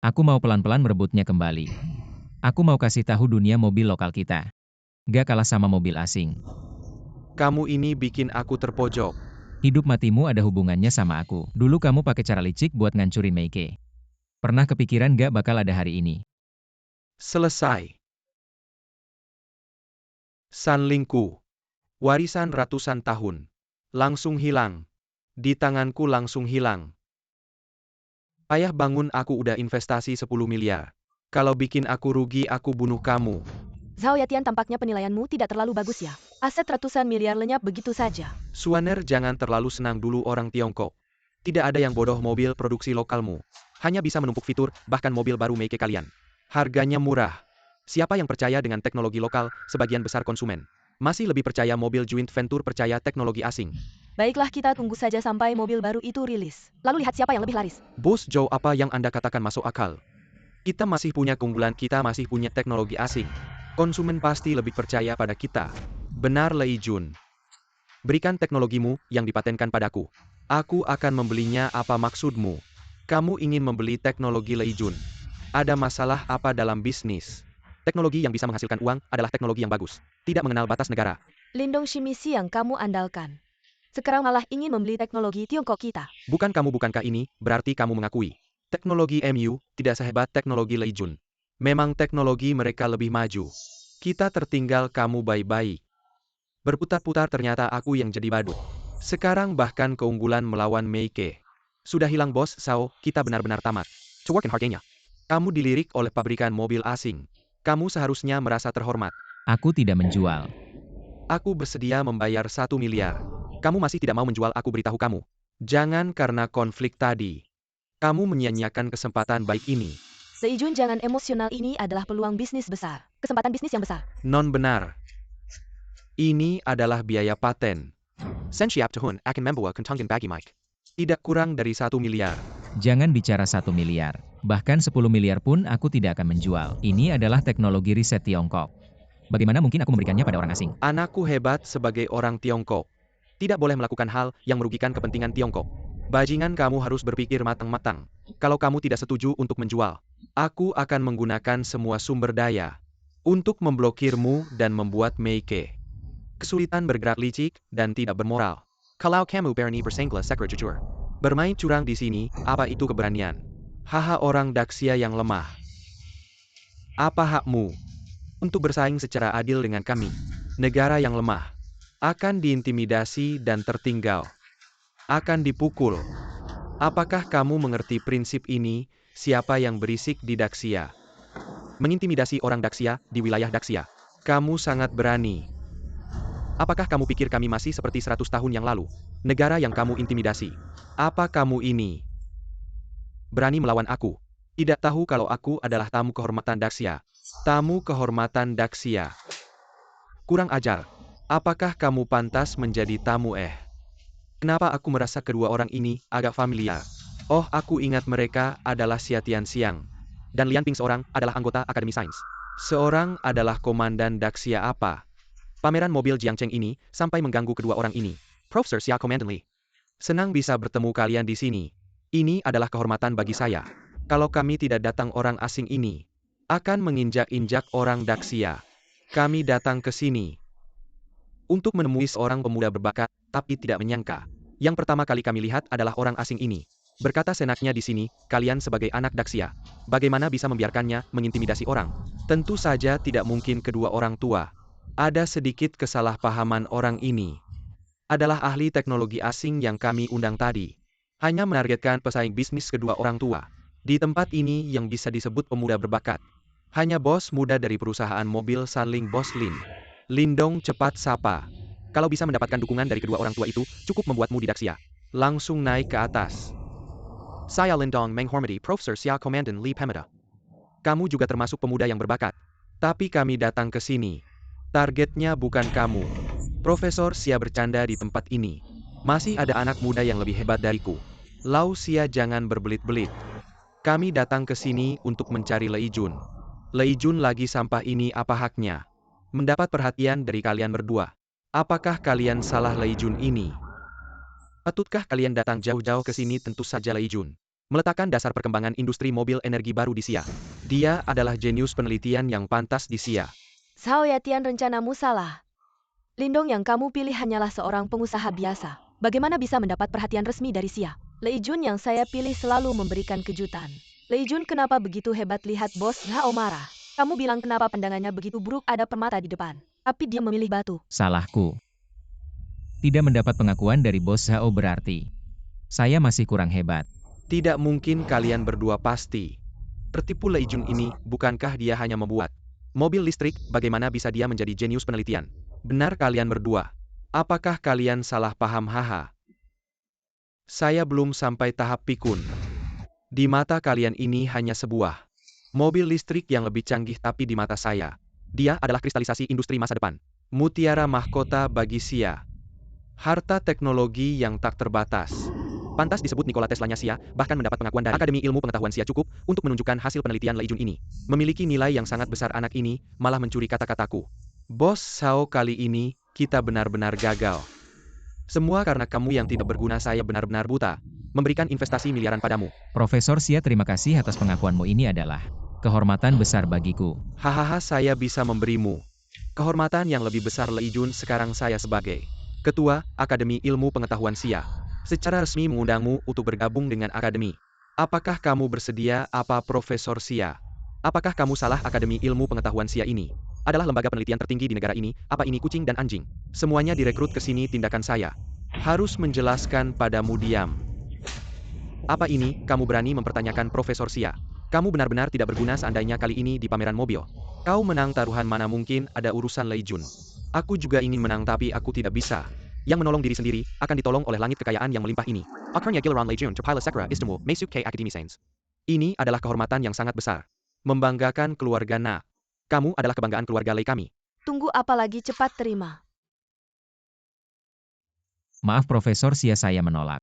Aku mau pelan-pelan merebutnya kembali. Aku mau kasih tahu dunia mobil lokal kita gak kalah sama mobil asing. Kamu ini bikin aku terpojok. Hidup matimu ada hubungannya sama aku. Dulu kamu pakai cara licik buat ngancurin Meike. Pernah kepikiran gak bakal ada hari ini? Selesai. Sunlingku. Warisan ratusan tahun. Langsung hilang. Di tanganku langsung hilang. Ayah bangun, aku udah investasi 10 miliar. Kalau bikin aku rugi, aku bunuh kamu. Zhao Yatian, tampaknya penilaianmu tidak terlalu bagus ya. Aset ratusan miliar lenyap begitu saja. Suaner, jangan terlalu senang dulu orang Tiongkok. Tidak ada yang bodoh mobil produksi lokalmu. Hanya bisa menumpuk fitur, bahkan mobil baru Meike kalian. Harganya murah. Siapa yang percaya dengan teknologi lokal, sebagian besar konsumen. Masih lebih percaya mobil joint venture percaya teknologi asing. Baiklah, kita tunggu saja sampai mobil baru itu rilis. Lalu lihat siapa yang lebih laris. Bos Joe, apa yang Anda katakan masuk akal? Kita masih punya keunggulan, kita masih punya teknologi asing. Konsumen pasti lebih percaya pada kita. Benar Leijun. Berikan teknologimu yang dipatenkan padaku. Aku akan membelinya. Apa maksudmu? Kamu ingin membeli teknologi Leijun? Ada masalah apa dalam bisnis? Teknologi yang bisa menghasilkan uang adalah teknologi yang bagus. Tidak mengenal batas negara. Lindong Shimizu yang kamu andalkan. Sekarang malah ingin membeli teknologi Tiongkok kita. Bukan kamu, bukankah ini berarti kamu mengakui teknologi MU tidak sehebat teknologi Leijun? Memang teknologi mereka lebih maju. Kita tertinggal, kamu baik-baik. Berputar-putar ternyata aku yang jadi badut. Sekarang bahkan keunggulan melawan Meike. Sudah hilang bos Zhao, kita benar-benar tamat. Coworkin harganya. Kamu dilirik oleh pabrikan mobil asing. Kamu seharusnya merasa terhormat. Aku tidak menjual. Aku bersedia membayar 1 miliar. Kamu masih tidak mau menjual, aku beritahu kamu. Jangan karena konflik tadi. Kamu menyia-nyiakan kesempatan baik ini. Leijun, jangan emosional, ini adalah peluang bisnis besar. Kesempatan bisnis yang besar. Non benar. Ini adalah biaya paten. Sen siap tahun akan membawa kentangin bagi Mike. Tidak kurang dari 1 miliar. Jangan bicara 1 miliar. Bahkan 10 miliar pun aku tidak akan menjual. Ini adalah teknologi riset Tiongkok. Bagaimana mungkin aku memberikannya pada orang asing? Anakku hebat sebagai orang Tiongkok. Tidak boleh melakukan hal yang merugikan kepentingan Tiongkok. Bajingan, kamu harus berpikir matang-matang. Kalau kamu tidak setuju untuk menjual, aku akan menggunakan semua sumber daya untuk memblokirmu dan membuat Meike kesulitan bergerak licik dan tidak bermoral. Kalau kamu berani bersenggla sekre jujur, bermain curang di sini, apa itu keberanian? Haha, orang Dacia yang lemah. Apa hakmu untuk bersaing secara adil dengan kami? Negara yang lemah akan diintimidasi dan tertinggal. Akan dipukul. Apakah kamu mengerti prinsip ini? Siapa yang berisik di Dacia? Mengintimidasi orang Dacia di wilayah Dacia. Kamu sangat berani. Apakah kamu pikir kami masih seperti 100 tahun yang lalu? Negara yang kamu intimidasi. Apa kamu ini berani melawan aku? Tidak tahu kalau aku adalah tamu kehormatan Daxia. Tamu kehormatan Daxia. Kurang ajar. Apakah kamu pantas menjadi tamu? Kenapa aku merasa kedua orang ini agak familiar? Oh, aku ingat mereka adalah Xia Tianxiang. Dan Lian Ping seorang adalah anggota Akademi Sains. Seorang adalah komandan Daxia apa? Pameran mobil Jiangcheng ini sampai mengganggu kedua orang ini. Profesor Xia Commandant Li. Senang bisa bertemu kalian di sini. Ini adalah kehormatan bagi saya. Kalau kami tidak datang orang asing ini, akan menginjak-injak orang Daxia. Kami datang ke sini untuk menemui seorang pemuda berbakat, tapi tidak menyangka. Yang pertama kali kami lihat adalah orang asing ini. Berkata senaknya di sini, kalian sebagai anak Daxia, bagaimana bisa membiarkannya mengintimidasi orang? Tentu saja tidak mungkin kedua orang tua. Ada sedikit kesalahpahaman. Orang ini adalah ahli teknologi asing yang kami undang tadi. Hanya menargetkan pesaing bisnis kedua orang tua. Di tempat ini yang bisa disebut pemuda berbakat. Hanya bos muda dari perusahaan mobil Sanling, Bos Lin. Lindong, cepat sapa. Kalau bisa mendapatkan dukungan dari kedua orang tua itu, cukup membuatmu di Daxia langsung naik ke atas. Saya Lindong menghormati Profesor Xia Commandant Li Pemeda. Kamu juga termasuk pemuda yang berbakat. Tapi kami datang ke sini. Targetnya bukan kamu. Profesor Xia bercanda di tempat ini. Masih ada anak muda yang lebih hebat dariku. Lau Xia, jangan berbelit-belit. Kami datang ke sini untuk mencari Lei Jun. Lei Jun lagi sampah ini, apa haknya mendapat perhatian dari kalian berdua? Apakah kalian salah Lei Jun ini? Patutkah kalian datang jauh-jauh ke sini? Tentu saja Lei Jun meletakkan dasar perkembangan industri mobil energi baru di Xia. Dia adalah jenius penelitian yang pantas di Xia. Zhao Yatian, rencanamu salah. Lindong yang kamu pilih hanyalah seorang pengusaha biasa. Bagaimana bisa mendapat perhatian resmi dari Xia? Lei Jun yang saya pilih selalu memberikan kejutan. Lei Jun, kenapa begitu hebat? Lihat Bos Zhao marah. Kamu bilang kenapa pandangannya begitu buruk, ada permata di depan. Tapi dia memilih batu. Salahku. Tidak mendapat pengakuan dari Bos Zhao berarti saya masih kurang hebat. Tidak mungkin kalian berdua pasti tertipu Lei Jun ini, bukankah dia hanya membuat mobil listrik? Bagaimana bisa dia menjadi jenius penelitian? Benar kalian berdua. Apakah kalian salah paham? Haha. Saya belum sampai tahap pikun. Di mata kalian ini hanya sebuah mobil listrik yang lebih canggih, tapi di mata saya, dia adalah kristalisasi industri masa depan. Mutiara mahkota bagi Xia. Harta teknologi yang tak terbatas. Pantas disebut Nikola Tesla-nya Xia, bahkan mendapat pengakuan dari Akademi Ilmu Pengetahuan Xia cukup untuk menunjukkan hasil penelitian Lei Jun ini. Memiliki nilai yang sangat besar. Anak ini malah mencuri kata-kataku. Bos Zhao, kali ini kita benar-benar gagal. Semua karena kamu yang tidak berguna. Saya benar-benar buta memberikan investasi miliaran padamu. Profesor Xia, terima kasih atas pengakuanmu. Ini adalah kehormatan besar bagiku. Hahaha, saya bisa memberimu kehormatan yang lebih besar. Lei Jun, sekarang saya sebagai Ketua Akademi Ilmu Pengetahuan Xia secara resmi mengundangmu untuk bergabung dengan Akademi. Apakah kamu bersedia? Apa Profesor Xia? Apakah kamu salah? Akademi Ilmu Pengetahuan Xia ini adalah lembaga penelitian tertinggi di negara ini. Apa ini kucing dan anjing? Semuanya direkrut ke sini. Tindakan saya harus menjelaskan padamu. Diam. Apa ini? Kamu berani mempertanyakan Profesor Xia? Kamu benar-benar tidak berguna. Seandainya kali ini di pameran mobil kau menang taruhan, mana mungkin ada urusan Lei Jun. Aku juga ingin menang, tapi aku tidak bisa. Yang menolong diri sendiri akan ditolong oleh langit kekayaan yang melimpah ini. Akarnya Giliran Lei Jun terpilih sekra istimewa Masuk ke Akademi Sains. Ini adalah kehormatan yang sangat besar. Membanggakan keluarga Nak. Kamu adalah kebanggaan keluarga Lei kami. Tunggu apa lagi, cepat terima. Maaf Profesor Xia, saya menolak.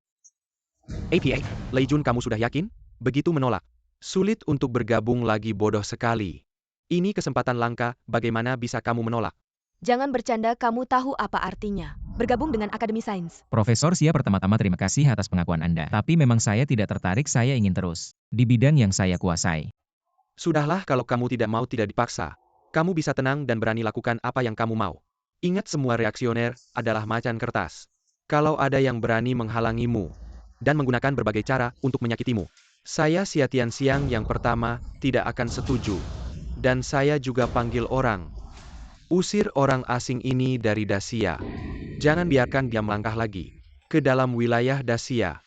APA, Lei Jun, kamu sudah yakin? Begitu menolak. Sulit untuk bergabung lagi, bodoh sekali. Ini kesempatan langka, bagaimana bisa kamu menolak? Jangan bercanda, kamu tahu apa artinya bergabung dengan Akademi Sains. Profesor Xia, pertama-tama terima kasih atas pengakuan Anda. Tapi memang saya tidak tertarik, saya ingin terus di bidang yang saya kuasai. Sudahlah, kalau kamu tidak mau tidak dipaksa. Kamu bisa tenang dan berani lakukan apa yang kamu mau. Ingat, semua reaksioner adalah macan kertas. Kalau ada yang berani menghalangimu dan menggunakan berbagai cara untuk menyakitimu, saya Xia Tianxiang yang pertama tidak akan setuju. Dan saya juga panggil orang. Usir orang asing ini dari Daxia. Jangan biarkan dia melangkah lagi ke dalam wilayah Daxia.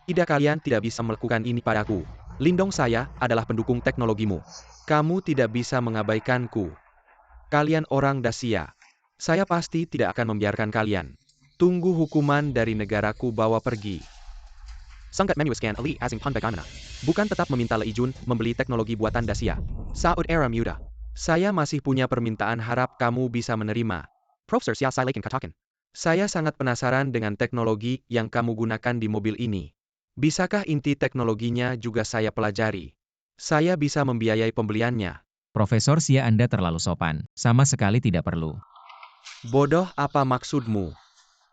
Tidak, kalian tidak bisa melakukan ini padaku. Lindong, saya adalah pendukung teknologimu. Kamu tidak bisa mengabaikanku. Kalian orang Dacia. Saya pasti tidak akan membiarkan kalian. Tunggu hukuman dari negaraku bawa pergi. Sangkat memuaskan Ali asing pan bagaimana? Bukan tetap meminta Lei Jun membeli teknologi buatan Dacia. Saud era muda. Saya masih punya permintaan, harap kamu bisa menerima. Profesor Xia Sai Lakin katakan. Saya sangat penasaran dengan teknologi yang kamu gunakan di mobil ini. Bisakah inti teknologinya juga saya pelajari? Saya bisa membiayai pembeliannya. Profesor Xia, Anda terlalu sopan. Sama sekali tidak perlu. Bodoh, apa maksudmu?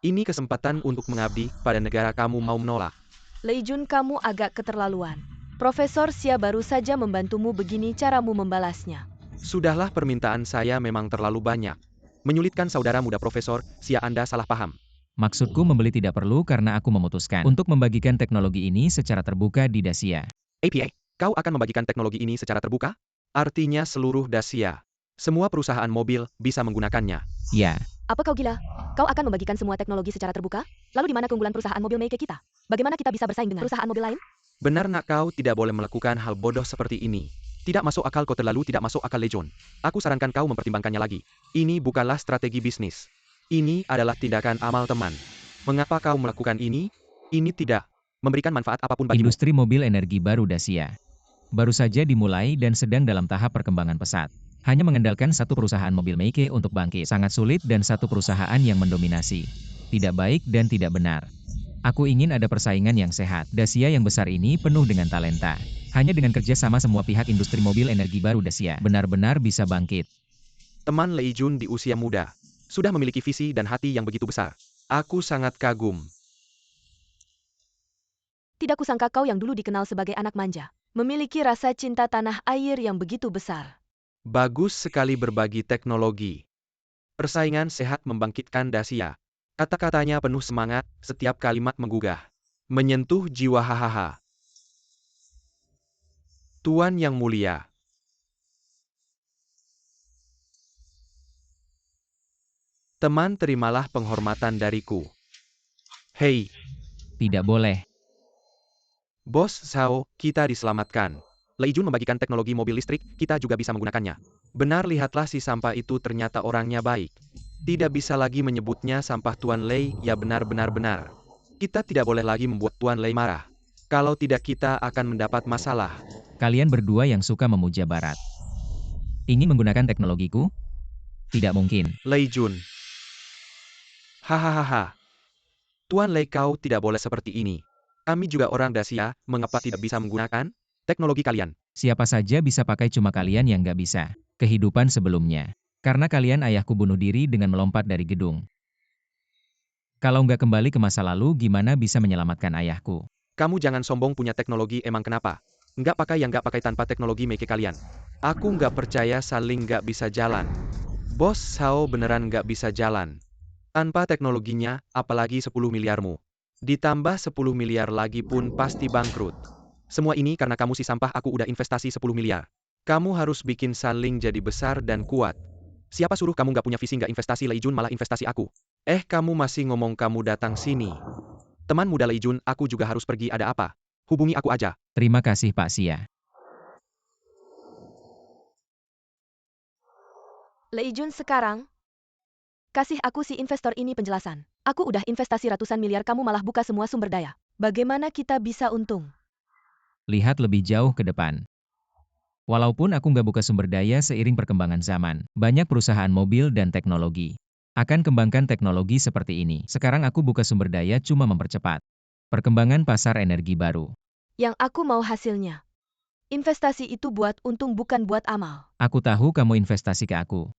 Ini kesempatan untuk mengabdi pada negara, kamu mau menolak? Lei Jun, kamu agak keterlaluan. Profesor Xia baru saja membantumu, begini caramu membalasnya. Sudahlah, permintaan saya memang terlalu banyak. Menyulitkan saudara muda Profesor Xia, Anda salah paham. Maksudku membeli tidak perlu karena aku memutuskan untuk membagikan teknologi ini secara terbuka di Dacia. APA, kau akan membagikan teknologi ini secara terbuka? Artinya seluruh Dacia. Semua perusahaan mobil bisa menggunakannya. Ya, Apa kau gila? Kau akan membagikan semua teknologi secara terbuka? Lalu di mana keunggulan perusahaan mobil Meike kita? Bagaimana kita bisa bersaing dengan perusahaan mobil lain? Benar nak, kau tidak boleh melakukan hal bodoh seperti ini. Tidak masuk akal, kau terlalu tidak masuk akal, Lei Jun. Aku sarankan kau mempertimbangkannya lagi. Ini bukanlah strategi bisnis. Ini adalah tindakan amal teman. Mengapa kau melakukan ini? Ini tidak memberikan manfaat apapun bagimu. industri mobil energi baru Dacia baru saja dimulai dan sedang dalam tahap perkembangan pesat. Hanya mengandalkan satu perusahaan mobil Meike untuk bangkit sangat sulit dan satu perusahaan yang mendominasi. Tidak baik dan tidak benar. Aku ingin ada persaingan yang sehat. Dacia yang besar ini penuh dengan talenta. Hanya dengan kerja sama semua pihak, industri mobil energi baru Dacia benar-benar bisa bangkit. Teman Lei Jun di usia muda sudah memiliki visi dan hati yang begitu besar. Aku sangat kagum. Tidak kusangka kau yang dulu dikenal sebagai anak manja, memiliki rasa cinta tanah air yang begitu besar. Bagus sekali berbagi teknologi. Persaingan sehat membangkitkan Dacia. Kata-katanya penuh semangat, setiap kalimat menggugah. Menyentuh jiwa, hahaha. Tuan yang mulia. Teman, terimalah penghormatan dariku. Hei, Tidak boleh. Bos Zhao, kita diselamatkan. Lei Jun membagikan teknologi mobil listrik, kita juga bisa menggunakannya. Benar, lihatlah si sampah itu, ternyata orangnya baik. Tidak bisa lagi menyebutnya sampah, Tuan Lei, ya benar-benar. Kita tidak boleh lagi membuat Tuan Lei marah. Kalau tidak kita akan mendapat masalah. Kalian berdua yang suka memuja Barat ingin menggunakan teknologiku? Tidak mungkin. Lei Jun. Hahaha. Tuan Lei, kau tidak boleh seperti ini. Kami juga orang Dacia, mengapa tidak bisa menggunakan teknologi kalian? Siapa saja bisa pakai, cuma kalian yang nggak bisa. Kehidupan sebelumnya. Karena kalian ayahku bunuh diri dengan melompat dari gedung. Kalau nggak kembali ke masa lalu, gimana bisa menyelamatkan ayahku? Kamu jangan sombong, punya teknologi emang kenapa? Nggak pakai yang nggak pakai tanpa teknologi Meike kalian. Aku nggak percaya Saling nggak bisa jalan. Bos Zhao beneran nggak bisa jalan. Tanpa teknologinya, apalagi 10 miliarmu. Ditambah 10 miliar lagi pun pasti bangkrut. Semua ini karena kamu si sampah, aku udah investasi 10 miliar. Kamu harus bikin Saling jadi besar dan kuat. Siapa suruh kamu nggak punya visi, nggak investasi Lei Jun, malah investasi aku. Kamu masih ngomong, kamu datang sini. Teman muda Lei Jun, aku juga harus pergi, ada apa? Hubungi aku aja. Terima kasih Pak Xia. Lei Jun, sekarang kasih aku si investor ini penjelasan. Aku udah investasi ratusan miliar, kamu malah buka semua sumber daya. Bagaimana kita bisa untung? Lihat lebih jauh ke depan. Walaupun aku nggak buka sumber daya, seiring perkembangan zaman, banyak perusahaan mobil dan teknologi akan kembangkan teknologi seperti ini. Sekarang aku buka sumber daya cuma mempercepat perkembangan pasar energi baru. Yang aku mau hasilnya. Investasi itu buat untung, bukan buat amal. Aku tahu kamu investasi ke aku.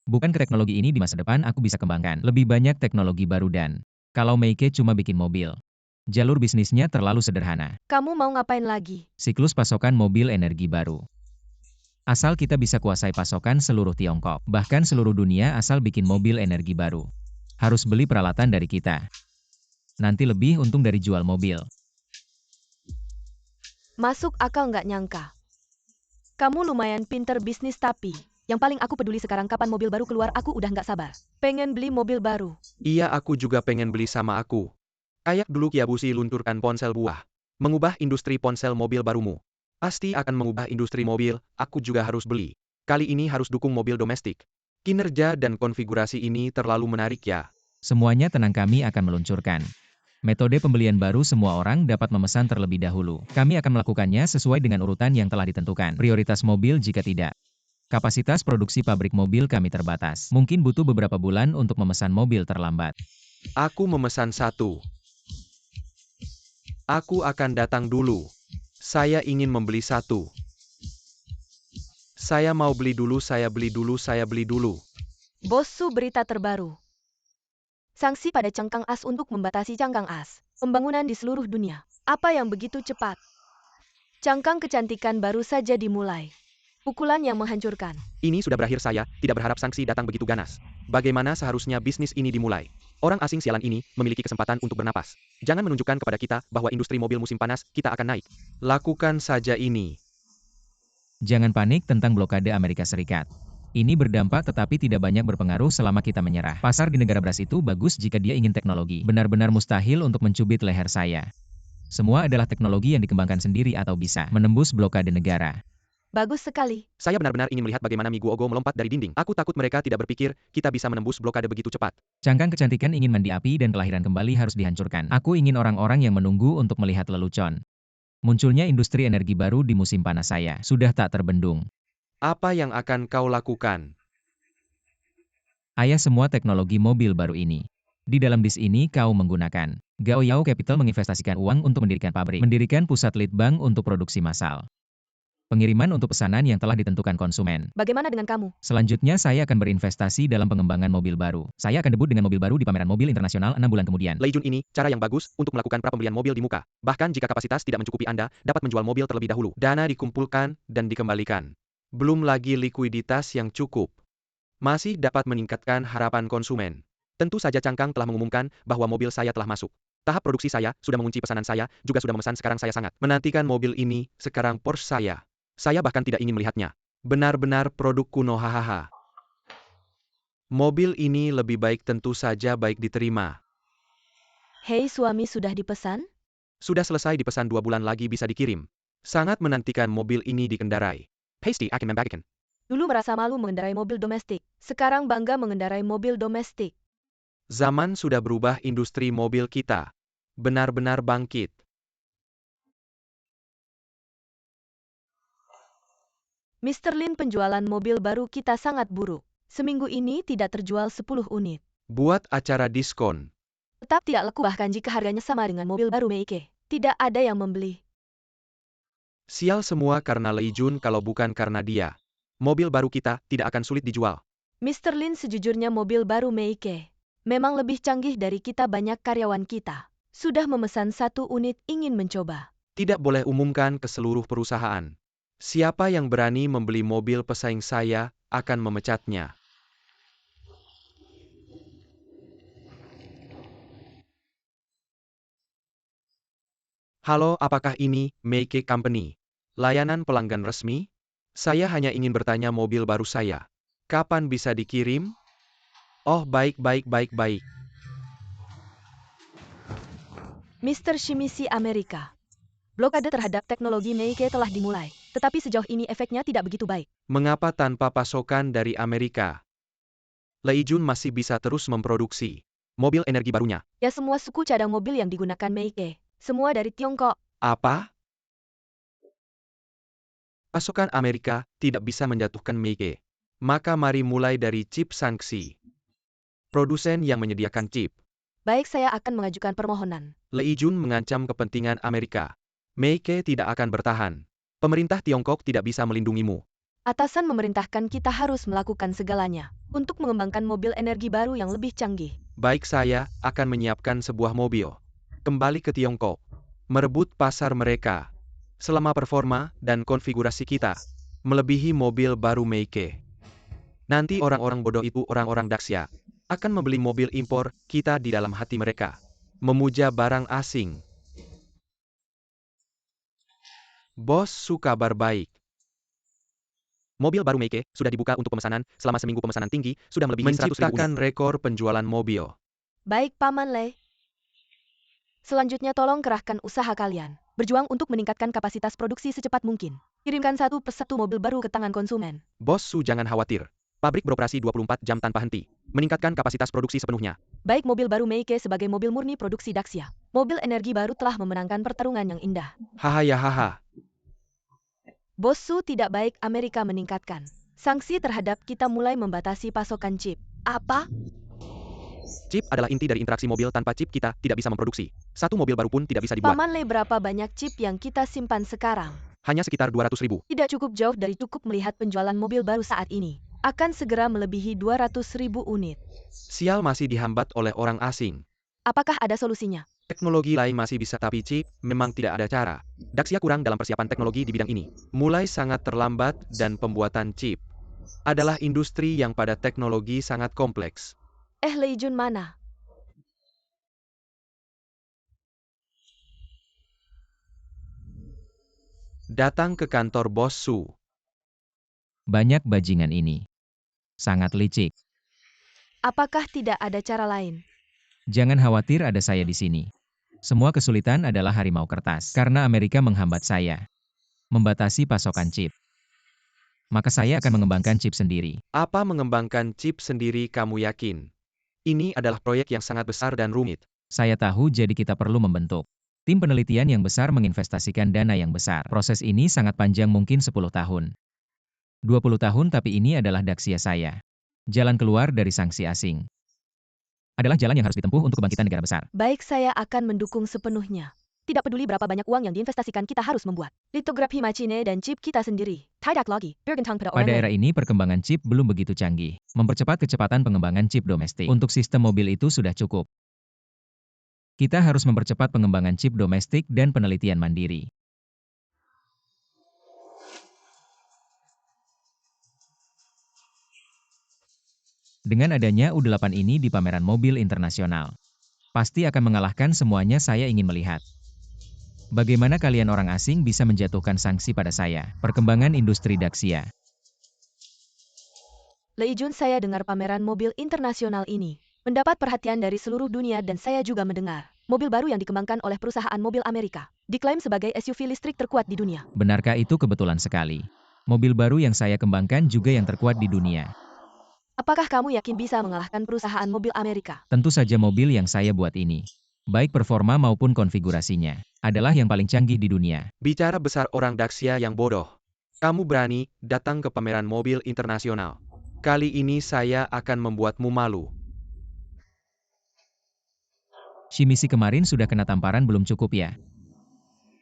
Bukan ke teknologi ini, di masa depan aku bisa kembangkan lebih banyak teknologi baru, dan kalau Meike cuma bikin mobil, jalur bisnisnya terlalu sederhana. Kamu mau ngapain lagi? Siklus pasokan mobil energi baru. Asal kita bisa kuasai pasokan seluruh Tiongkok, bahkan seluruh dunia, asal bikin mobil energi baru. Harus beli peralatan dari kita. Nanti lebih untung dari jual mobil. Masuk akal, nggak nyangka. Kamu lumayan pinter bisnis, tapi yang paling aku peduli sekarang kapan mobil baru keluar, aku udah nggak sabar. Pengen beli mobil baru. Iya, aku juga pengen beli sama aku. Kayak dulu Kiabushi lunturkan ponsel buah. Mengubah industri ponsel mobil barumu. Pasti akan mengubah industri mobil, aku juga harus beli. Kali ini harus dukung mobil domestik. Kinerja dan konfigurasi ini terlalu menarik ya. Semuanya tenang, kami akan meluncurkan metode pembelian baru. Semua orang dapat memesan terlebih dahulu. Kami akan melakukannya sesuai dengan urutan yang telah ditentukan. Prioritas mobil jika tidak. Kapasitas produksi pabrik mobil kami terbatas. Mungkin butuh beberapa bulan untuk memesan mobil terlambat. Aku memesan 1. Aku akan datang dulu. Saya ingin membeli 1. Saya mau beli dulu, saya beli dulu, saya beli dulu. Bos Su, berita terbaru. Sanksi pada cangkang as untuk membatasi cangkang as. Pembangunan di seluruh dunia. Apa yang begitu cepat? Cangkang kecantikan baru saja dimulai. Pukulan yang menghancurkan. Ini sudah berakhir, saya tidak berharap sanksi datang begitu ganas. Bagaimana seharusnya bisnis ini dimulai? Orang asing sialan ini memiliki kesempatan untuk bernapas. Jangan menunjukkan kepada kita bahwa industri mobil musim panas kita akan naik. Lakukan saja ini. Jangan panik tentang blokade Amerika Serikat. Ini berdampak tetapi tidak banyak berpengaruh selama kita menyerah. Pasar di negara beras itu bagus jika dia ingin teknologi. Benar-benar mustahil untuk mencubit leher saya. Semua adalah teknologi yang dikembangkan sendiri atau bisa menembus blokade negara. Bagus sekali. Saya benar-benar ingin melihat bagaimana Miguogo melompat dari dinding. Aku takut mereka tidak berpikir kita bisa menembus blokade begitu cepat. Cangkang kecantikan ingin mandi api dan kelahiran kembali harus dihancurkan. Aku ingin orang-orang yang menunggu untuk melihat lelucon. Munculnya industri energi baru di musim panas saya sudah tak terbendung. Apa yang akan kau lakukan? Ayah semua teknologi mobil baru ini. Di dalam dis ini kau menggunakan Gaoyao Capital menginvestasikan uang untuk mendirikan pabrik, mendirikan pusat lead bank untuk produksi massal. Pengiriman untuk pesanan yang telah ditentukan konsumen. Bagaimana dengan kamu? Selanjutnya saya akan berinvestasi dalam pengembangan mobil baru. Saya akan debut dengan mobil baru di pameran mobil internasional 6 bulan kemudian. Lei Jun, ini cara yang bagus untuk melakukan pra-pembelian mobil di muka. Bahkan jika kapasitas tidak mencukupi, Anda dapat menjual mobil terlebih dahulu. Dana dikumpulkan dan dikembalikan. Belum lagi likuiditas yang cukup. Masih dapat meningkatkan harapan konsumen. Tentu saja Cangkang telah mengumumkan bahwa mobil saya telah masuk. Tahap produksi saya sudah mengunci pesanan saya, juga sudah memesan. Sekarang saya sangat menantikan mobil ini. Sekarang Porsche saya. Saya bahkan tidak ingin melihatnya. Benar-benar produk kuno, hahaha. Mobil ini lebih baik, tentu saja baik diterima. Hei suami, sudah dipesan? Sudah selesai dipesan, 2 bulan lagi bisa dikirim. Sangat menantikan mobil ini dikendarai. Hasty akan membagikan. Dulu merasa malu mengendarai mobil domestik. Sekarang bangga mengendarai mobil domestik. Zaman sudah berubah, industri mobil kita benar-benar bangkit. Mr. Lin, penjualan mobil baru kita sangat buruk. Seminggu ini tidak terjual 10 unit. Buat acara diskon. Tetap tidak laku bahkan jika harganya sama dengan mobil baru Meike. Tidak ada yang membeli. Sial semua karena Lei Jun, kalau bukan karena dia. Mobil baru kita tidak akan sulit dijual. Mr. Lin, sejujurnya mobil baru Meike memang lebih canggih dari kita. Banyak karyawan kita sudah memesan 1 unit, ingin mencoba. Tidak boleh umumkan ke seluruh perusahaan. Siapa yang berani membeli mobil pesaing saya akan memecatnya. Halo, apakah ini Meike Company? Layanan pelanggan resmi? Saya hanya ingin bertanya mobil baru saya. Kapan bisa dikirim? Oh, baik. Mr. Shimizu Amerika. Blokade terhadap teknologi Meike telah dimulai, tetapi sejauh ini efeknya tidak begitu baik. Mengapa tanpa pasokan dari Amerika? Lei Jun masih bisa terus memproduksi mobil energi barunya. Ya, semua suku cadang mobil yang digunakan Meike, semua dari Tiongkok. Apa? Pasokan Amerika tidak bisa menjatuhkan Meike. Maka mari mulai dari chip sanksi. Produsen yang menyediakan chip. Baik, saya akan mengajukan permohonan. Lei Jun mengancam kepentingan Amerika. Meike tidak akan bertahan. Pemerintah Tiongkok tidak bisa melindungimu. Atasan memerintahkan kita harus melakukan segalanya untuk mengembangkan mobil energi baru yang lebih canggih. Baik, saya akan menyiapkan sebuah mobil. Kembali ke Tiongkok. Merebut pasar mereka. Selama performa dan konfigurasi kita melebihi mobil baru Meike. Nanti orang-orang bodoh itu, orang-orang Daxia, akan membeli mobil impor kita di dalam hati mereka. Memuja barang asing. Bos Su, kabar baik. Mobil baru Meike sudah dibuka untuk pemesanan. Selama seminggu pemesanan tinggi, sudah melebihi 100.000 unit. Menciptakan rekor penjualan mobil. Baik, Paman Lei. Selanjutnya tolong kerahkan usaha kalian. Berjuang untuk meningkatkan kapasitas produksi secepat mungkin. Kirimkan satu persatu mobil baru ke tangan konsumen. Bos Su, jangan khawatir. Pabrik beroperasi 24 jam tanpa henti. Meningkatkan kapasitas produksi sepenuhnya. Baik mobil baru Meike sebagai mobil murni produksi Daxia. Mobil energi baru telah memenangkan pertarungan yang indah. Haha ya haha. Bos Su, tidak baik Amerika meningkatkan sanksi terhadap kita mulai membatasi pasokan chip. Apa? Chip adalah inti dari interaksi mobil. Tanpa chip kita tidak bisa memproduksi. Satu mobil baru pun tidak bisa dibuat. Paman Le, berapa banyak chip yang kita simpan sekarang? Hanya sekitar 200.000. Tidak cukup jauh dari cukup melihat penjualan mobil baru saat ini. Akan segera melebihi 200.000 unit. Sial, masih dihambat oleh orang asing. Apakah ada solusinya? Teknologi lain masih bisa tapi chip memang tidak ada cara. Daxia kurang dalam persiapan teknologi di bidang ini. Mulai sangat terlambat dan pembuatan chip adalah industri yang pada teknologi sangat kompleks. Lei Jun mana? Datang ke kantor Bos Su. Banyak bajingan ini. Sangat licik. Apakah tidak ada cara lain? Jangan khawatir, ada saya di sini. Semua kesulitan adalah harimau kertas. Karena Amerika menghambat saya. Membatasi pasokan chip. Maka saya akan mengembangkan chip sendiri. Apa mengembangkan chip sendiri kamu yakin? Ini adalah proyek yang sangat besar dan rumit. Saya tahu, jadi kita perlu membentuk tim penelitian yang besar, menginvestasikan dana yang besar. Proses ini sangat panjang, mungkin 10 tahun. 20 tahun, tapi ini adalah Daxia saya. Jalan keluar dari sanksi asing adalah jalan yang harus ditempuh untuk kebangkitan negara besar. Baik, saya akan mendukung sepenuhnya. Tidak peduli berapa banyak uang yang diinvestasikan, kita harus membuat litografi machine dan chip kita sendiri. Tidak lagi bergantung pada orang Pada lain. era ini perkembangan chip belum begitu canggih. Mempercepat kecepatan pengembangan chip domestik. Untuk sistem mobil itu sudah cukup. Kita harus mempercepat pengembangan chip domestik dan penelitian mandiri. Dengan adanya U8 ini di pameran mobil internasional, pasti akan mengalahkan semuanya. Saya ingin melihat bagaimana kalian orang asing bisa menjatuhkan sanksi pada saya. Perkembangan industri Daxia. Lei Jun, saya dengar pameran mobil internasional ini mendapat perhatian dari seluruh dunia dan saya juga mendengar mobil baru yang dikembangkan oleh perusahaan mobil Amerika diklaim sebagai SUV listrik terkuat di dunia. Benarkah itu? Kebetulan sekali. Mobil baru yang saya kembangkan juga yang terkuat di dunia. Apakah kamu yakin bisa mengalahkan perusahaan mobil Amerika? Tentu saja mobil yang saya buat ini, baik performa maupun konfigurasinya, adalah yang paling canggih di dunia. Bicara besar orang Daxia yang bodoh. Kamu berani datang ke pameran mobil internasional. Kali ini saya akan membuatmu malu. Si misi kemarin sudah kena tamparan, belum cukup ya?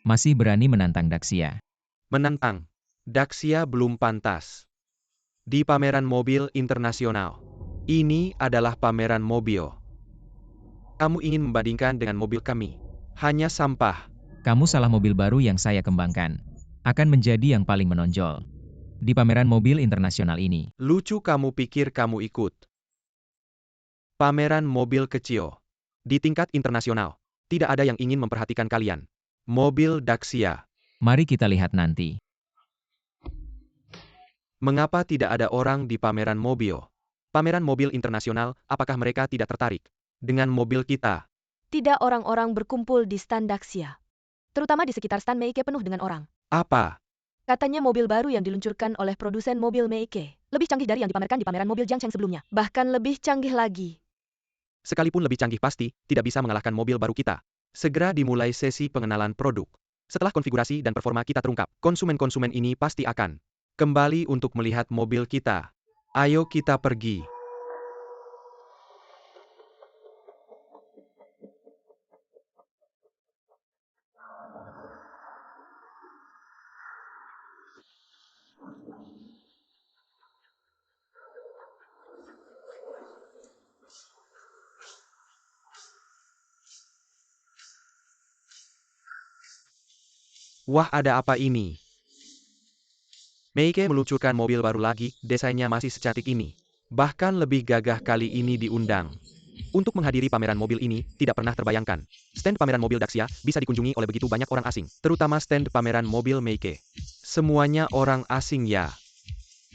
Masih berani menantang Daxia. Menantang. Daxia belum pantas. Di pameran mobil internasional. Ini adalah pameran mobil. Kamu ingin membandingkan dengan mobil kami. Hanya sampah. Kamu salah, mobil baru yang saya kembangkan akan menjadi yang paling menonjol di pameran mobil internasional ini. Lucu, kamu pikir kamu ikut pameran mobil kecil. Di tingkat internasional, tidak ada yang ingin memperhatikan kalian. Mobil Daxia. Mari kita lihat nanti. Mengapa tidak ada orang di pameran mobil? Pameran mobil internasional, apakah mereka tidak tertarik dengan mobil kita? Tidak, orang-orang berkumpul di stand Daxia. Terutama di sekitar stand Meike penuh dengan orang. Apa? Katanya mobil baru yang diluncurkan oleh produsen mobil Meike lebih canggih dari yang dipamerkan di pameran mobil Jiangcheng sebelumnya. Bahkan lebih canggih lagi. Sekalipun lebih canggih pasti, tidak bisa mengalahkan mobil baru kita. Segera dimulai sesi pengenalan produk. Setelah konfigurasi dan performa kita terungkap, konsumen-konsumen ini pasti akan kembali untuk melihat mobil kita. Ayo kita pergi. Wah, ada apa ini? Meike meluncurkan mobil baru lagi, desainnya masih secantik ini. Bahkan lebih gagah kali ini diundang. Untuk menghadiri pameran mobil ini, tidak pernah terbayangkan. Stand pameran mobil Daxia bisa dikunjungi oleh begitu banyak orang asing, terutama stand pameran mobil Meike. Semuanya orang asing ya.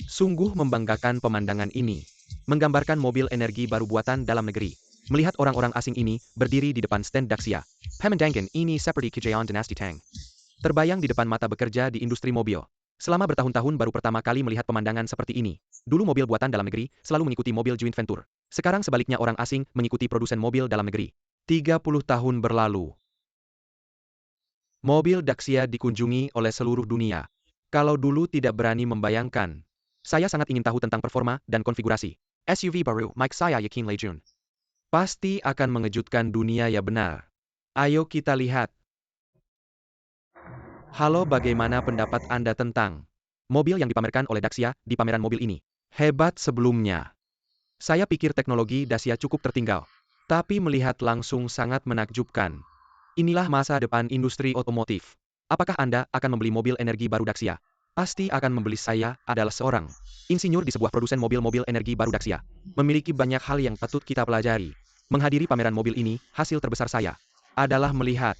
Sungguh membanggakan pemandangan ini. Menggambarkan mobil energi baru buatan dalam negeri. Melihat orang-orang asing ini berdiri di depan stand Daxia. Pemandangkan ini seperti kejayaan dinasti Tang. Terbayang di depan mata bekerja di industri mobil. Selama bertahun-tahun baru pertama kali melihat pemandangan seperti ini. Dulu mobil buatan dalam negeri selalu mengikuti mobil joint venture. Sekarang sebaliknya orang asing mengikuti produsen mobil dalam negeri. 30 tahun berlalu. Mobil Dacia dikunjungi oleh seluruh dunia. Kalau dulu tidak berani membayangkan, saya sangat ingin tahu tentang performa dan konfigurasi. SUV baru, Mike saya yakin Lejun. Pasti akan mengejutkan dunia ya benar. Ayo kita lihat. Halo, bagaimana pendapat Anda tentang mobil yang dipamerkan oleh Dacia di pameran mobil ini? Hebat sebelumnya. Saya pikir teknologi Dacia cukup tertinggal. Tapi melihat langsung sangat menakjubkan. Inilah masa depan industri otomotif. Apakah Anda akan membeli mobil energi baru Dacia? Pasti akan membeli. Saya adalah seorang insinyur di sebuah produsen mobil-mobil energi baru Dacia. Memiliki banyak hal yang patut kita pelajari. Menghadiri pameran mobil ini, hasil terbesar saya adalah melihat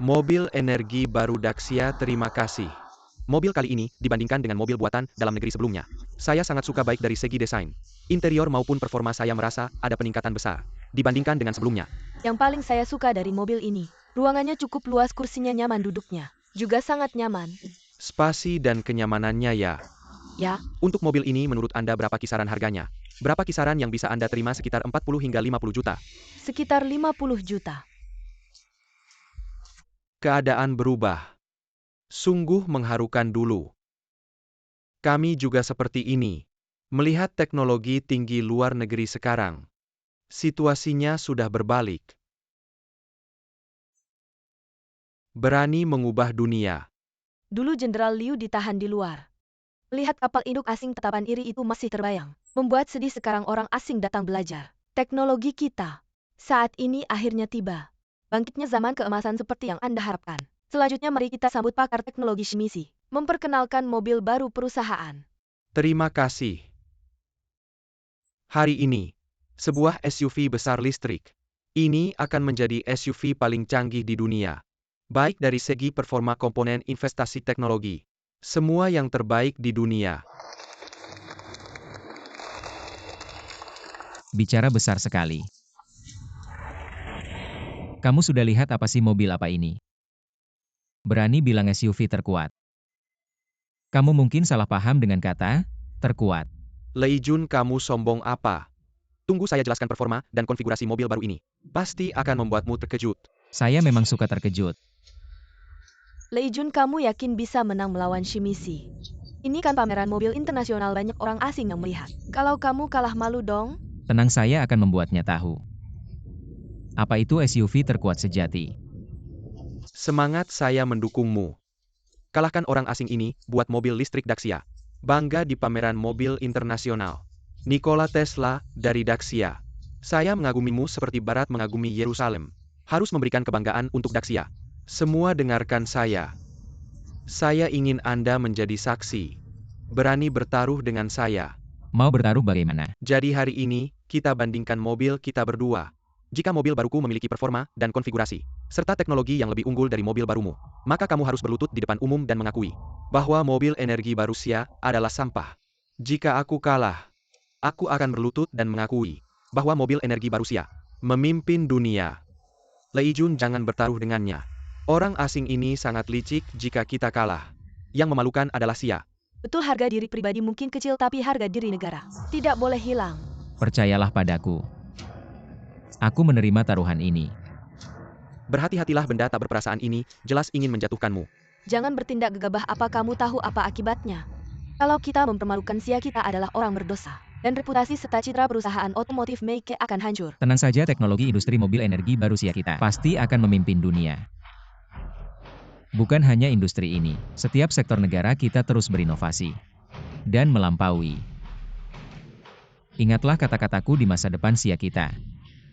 mobil energi baru Dacia. Terima kasih. Mobil kali ini dibandingkan dengan mobil buatan dalam negeri sebelumnya. Saya sangat suka baik dari segi desain, interior maupun performa. Saya merasa ada peningkatan besar dibandingkan dengan sebelumnya. Yang paling saya suka dari mobil ini, ruangannya cukup luas, kursinya nyaman, duduknya juga sangat nyaman. Spasi dan kenyamanannya ya. Ya, Untuk mobil ini menurut Anda berapa kisaran harganya? Berapa kisaran yang bisa Anda terima? Sekitar 40 hingga 50 juta. sekitar 50 juta. Keadaan berubah. Sungguh mengharukan dulu. Kami juga seperti ini. Melihat teknologi tinggi luar negeri sekarang. Situasinya sudah berbalik. Berani mengubah dunia. Dulu Jenderal Liu ditahan di luar. Melihat kapal induk asing tatapan iri itu masih terbayang. Membuat sedih sekarang orang asing datang belajar. Teknologi kita saat ini akhirnya tiba. Bangkitnya zaman keemasan seperti yang Anda harapkan. Selanjutnya mari kita sambut pakar teknologi Shimizu. Memperkenalkan mobil baru perusahaan. Terima kasih. Hari ini, sebuah SUV besar listrik. Ini akan menjadi SUV paling canggih di dunia. Baik dari segi performa, komponen, investasi teknologi. Semua yang terbaik di dunia. Bicara besar sekali. Kamu sudah lihat apa sih mobil apa ini? Berani bilang SUV terkuat. Kamu mungkin salah paham dengan kata terkuat. Leijun, kamu sombong apa? Tunggu saya jelaskan performa dan konfigurasi mobil baru ini. Pasti akan membuatmu terkejut. Saya memang suka terkejut. Leijun, kamu yakin bisa menang melawan Shimizu? Ini kan pameran mobil internasional, banyak orang asing yang melihat. Kalau kamu kalah, malu dong. Tenang, saya akan membuatnya tahu. Apa itu SUV terkuat sejati? Semangat, saya mendukungmu. Kalahkan orang asing ini, buat mobil listrik Dacia. Bangga di pameran mobil internasional. Nikola Tesla, dari Dacia. Saya mengagumimu seperti Barat mengagumi Yerusalem. Harus memberikan kebanggaan untuk Dacia. Semua dengarkan saya. Saya ingin Anda menjadi saksi. Berani bertaruh dengan saya. Mau bertaruh bagaimana? Jadi hari ini, kita bandingkan mobil kita berdua. Jika mobil baruku memiliki performa dan konfigurasi, serta teknologi yang lebih unggul dari mobil barumu, maka kamu harus berlutut di depan umum dan mengakui bahwa mobil energi baru Dacia adalah sampah. Jika aku kalah, aku akan berlutut dan mengakui bahwa mobil energi baru Dacia memimpin dunia. Leijun, jangan bertaruh dengannya. Orang asing ini sangat licik. Jika kita kalah, yang memalukan adalah Dacia. Betul, harga diri pribadi mungkin kecil, tapi harga diri negara tidak boleh hilang. Percayalah padaku. Aku menerima taruhan ini. Berhati-hatilah, benda tak berperasaan ini jelas ingin menjatuhkanmu. Jangan bertindak gegabah. Apa kamu tahu apa akibatnya? Kalau kita mempermalukan Dacia, kita adalah orang berdosa. Dan reputasi serta citra perusahaan otomotif Meike akan hancur. Tenang saja, teknologi industri mobil energi baru Dacia kita pasti akan memimpin dunia. Bukan hanya industri ini, setiap sektor negara kita terus berinovasi dan melampaui. Ingatlah kata-kataku di masa depan Dacia kita.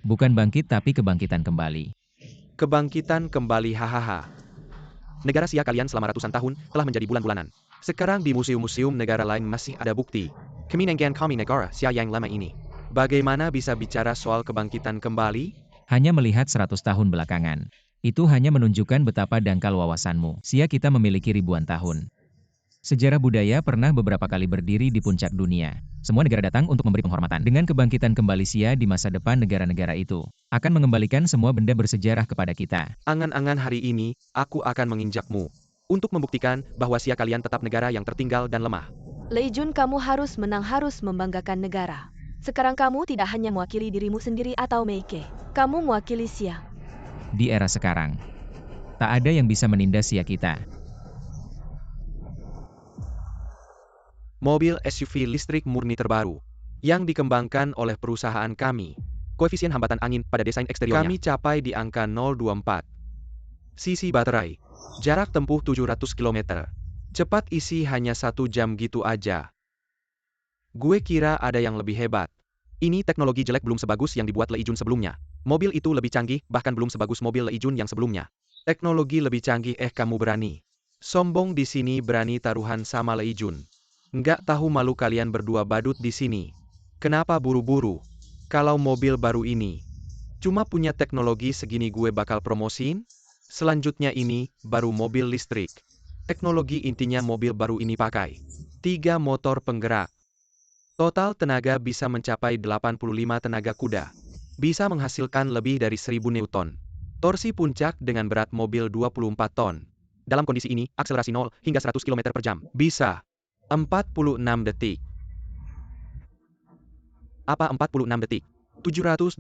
Bukan bangkit tapi kebangkitan kembali. Kebangkitan kembali, hahaha. Negara Dacia kalian selama ratusan tahun telah menjadi bulan-bulanan. Sekarang di museum-museum negara lain masih ada bukti keminangan kami negara Dacia yang lama ini. Bagaimana bisa bicara soal kebangkitan kembali? Hanya melihat 100 tahun belakangan. Itu hanya menunjukkan betapa dangkal wawasanmu. Dacia kita memiliki ribuan tahun. Sejarah budaya pernah beberapa kali berdiri di puncak dunia. Semua negara datang untuk memberi penghormatan. Dengan kebangkitan kembali Dacia di masa depan, negara-negara itu akan mengembalikan semua benda bersejarah kepada kita. Angan-angan hari ini, aku akan menginjakmu. Untuk membuktikan bahwa kalian tetap negara yang tertinggal dan lemah. Lei Jun, kamu harus menang, harus membanggakan negara. Sekarang kamu tidak hanya mewakili dirimu sendiri atau Meike. Kamu mewakili Xia. Di era sekarang, tak ada yang bisa menindas Xia kita. Mobil SUV listrik murni terbaru yang dikembangkan oleh perusahaan kami. Koefisien hambatan angin pada desain eksteriornya kami capai di angka 0,24. Sisi baterai, jarak tempuh 700 km. Cepat isi hanya 1 jam gitu aja. Gue kira ada yang lebih hebat. Ini teknologi jelek belum sebagus yang dibuat Lei Jun sebelumnya. Mobil itu lebih canggih, bahkan belum sebagus mobil Lei Jun yang sebelumnya. Teknologi lebih canggih, kamu berani. Sombong di sini, berani taruhan sama Lei Jun. Nggak tahu malu kalian berdua badut di sini. Kenapa buru-buru? Kalau mobil baru ini cuma punya teknologi segini gue bakal promosiin. Selanjutnya ini baru mobil listrik. Teknologi intinya mobil baru ini pakai 3 motor penggerak. Total tenaga bisa mencapai 85 tenaga kuda. Bisa menghasilkan lebih dari 1000 Newton. Torsi puncak dengan berat mobil 24 ton. Dalam kondisi ini, akselerasi 0 hingga 100 km per jam. Bisa 46 detik. Apa 46 detik? 785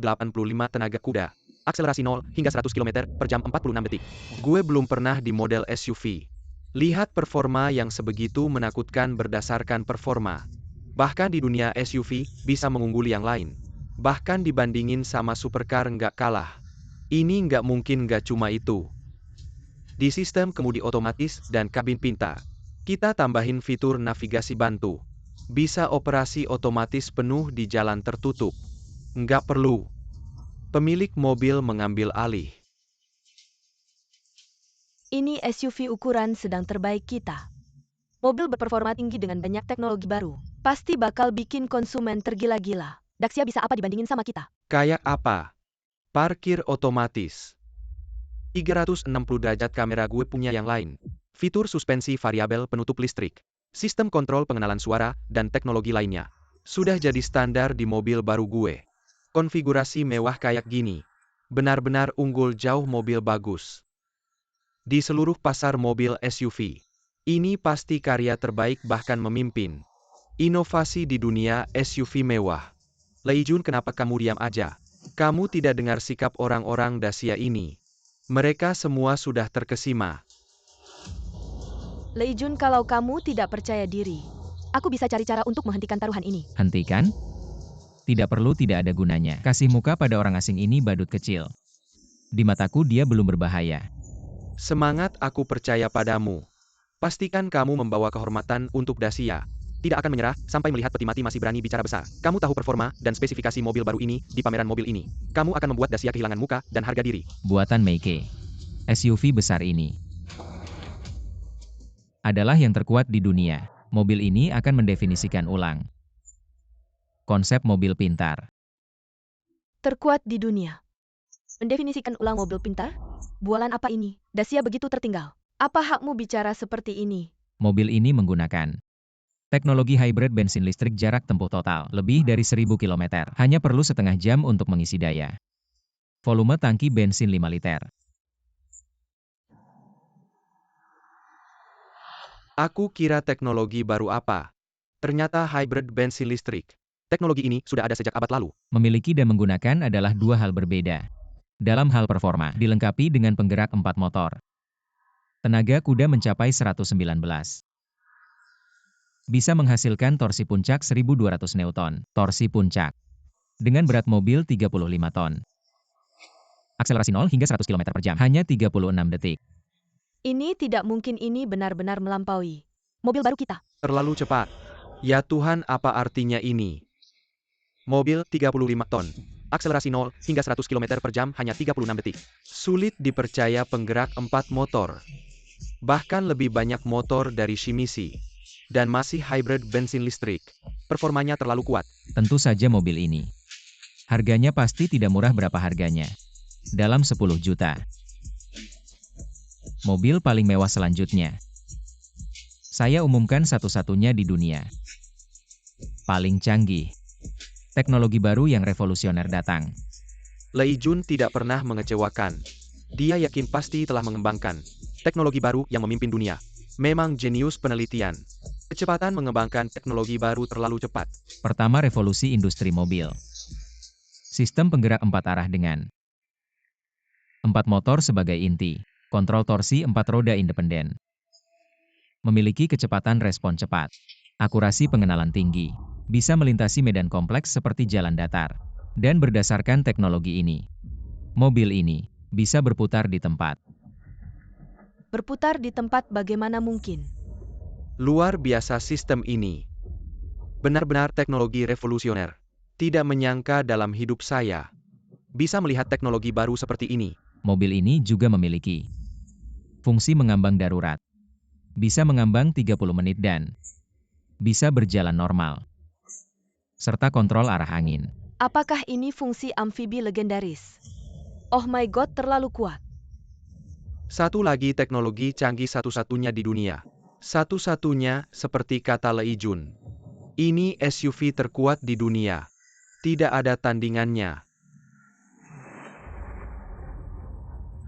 tenaga kuda. Akselerasi 0 hingga 100 km per jam 46 detik. Gue belum pernah di model SUV. Lihat performa yang sebegitu menakutkan berdasarkan performa. Bahkan di dunia SUV, bisa mengungguli yang lain. Bahkan dibandingin sama supercar nggak kalah. Ini nggak mungkin, nggak cuma itu. Di sistem kemudi otomatis dan kabin pintar, kita tambahin fitur navigasi bantu. Bisa operasi otomatis penuh di jalan tertutup. Nggak perlu pemilik mobil mengambil alih. Ini SUV ukuran sedang terbaik kita. Mobil berperforma tinggi dengan banyak teknologi baru. Pasti bakal bikin konsumen tergila-gila. Daxia bisa apa dibandingin sama kita? Kayak apa? Parkir otomatis. 360 derajat kamera, gue punya yang lain. Fitur suspensi variabel penutup listrik. Sistem kontrol pengenalan suara, dan teknologi lainnya. Sudah jadi standar di mobil baru gue. Konfigurasi mewah kayak gini. Benar-benar unggul jauh, mobil bagus. Di seluruh pasar mobil SUV. Ini pasti karya terbaik, bahkan memimpin. Inovasi di dunia SUV mewah. Lei Jun, kenapa kamu diam aja? Kamu tidak dengar sikap orang-orang Dacia ini. Mereka semua sudah terkesima. Lei Jun, kalau kamu tidak percaya diri, aku bisa cari cara untuk menghentikan taruhan ini. Hentikan? Tidak perlu, tidak ada gunanya. Kasih muka pada orang asing ini, badut kecil. Di mataku dia belum berbahaya. Semangat, aku percaya padamu. Pastikan kamu membawa kehormatan untuk Dacia. Tidak akan menyerah sampai melihat peti mati masih berani bicara besar. Kamu tahu performa dan spesifikasi mobil baru ini di pameran mobil ini. Kamu akan membuat Dacia kehilangan muka dan harga diri. Buatan Meike. SUV besar ini adalah yang terkuat di dunia. Mobil ini akan mendefinisikan ulang konsep mobil pintar. Terkuat di dunia. Mendefinisikan ulang mobil pintar? Bualan apa ini? Dacia begitu tertinggal. Apa hakmu bicara seperti ini? Mobil ini menggunakan teknologi hybrid bensin listrik, jarak tempuh total lebih dari 1000 km. Hanya perlu setengah jam untuk mengisi daya. Volume tangki bensin 5 liter. Aku kira teknologi baru apa? Ternyata hybrid bensin listrik. Teknologi ini sudah ada sejak abad lalu. Memiliki dan menggunakan adalah dua hal berbeda. Dalam hal performa, dilengkapi dengan penggerak 4 motor. Tenaga kuda mencapai 119. Bisa menghasilkan torsi puncak 1200 Newton. Torsi puncak. Dengan berat mobil 35 ton. Akselerasi 0 hingga 100 km per jam. Hanya 36 detik. Ini tidak mungkin, ini benar-benar melampaui mobil baru kita. Terlalu cepat. Ya Tuhan, apa artinya ini? Mobil 35 ton. Akselerasi 0 hingga 100 km per jam hanya 36 detik. Sulit dipercaya, penggerak 4 motor. Bahkan lebih banyak motor dari Shimizu. Dan masih hybrid bensin listrik. Performanya terlalu kuat. Tentu saja mobil ini. Harganya pasti tidak murah. Berapa harganya? Dalam 10 juta. Mobil paling mewah selanjutnya. Saya umumkan satu-satunya di dunia. Paling canggih. Teknologi baru yang revolusioner datang. Lei Jun tidak pernah mengecewakan. Dia yakin pasti telah mengembangkan teknologi baru yang memimpin dunia. Memang jenius penelitian. Kecepatan mengembangkan teknologi baru terlalu cepat. Pertama, revolusi industri mobil. Sistem penggerak 4 arah dengan 4 motor sebagai inti, kontrol torsi 4 roda independen. Memiliki kecepatan respon cepat, akurasi pengenalan tinggi, bisa melintasi medan kompleks seperti jalan datar. Dan berdasarkan teknologi ini, mobil ini bisa berputar di tempat. Berputar di tempat bagaimana mungkin? Luar biasa sistem ini. Benar-benar teknologi revolusioner. Tidak menyangka dalam hidup saya bisa melihat teknologi baru seperti ini. Mobil ini juga memiliki fungsi mengambang darurat. Bisa mengambang 30 menit dan bisa berjalan normal. Serta kontrol arah angin. Apakah ini fungsi amfibi legendaris? Oh my god, terlalu kuat. Satu lagi teknologi canggih satu-satunya di dunia. Satu-satunya seperti kata Lei Jun. Ini SUV terkuat di dunia. Tidak ada tandingannya.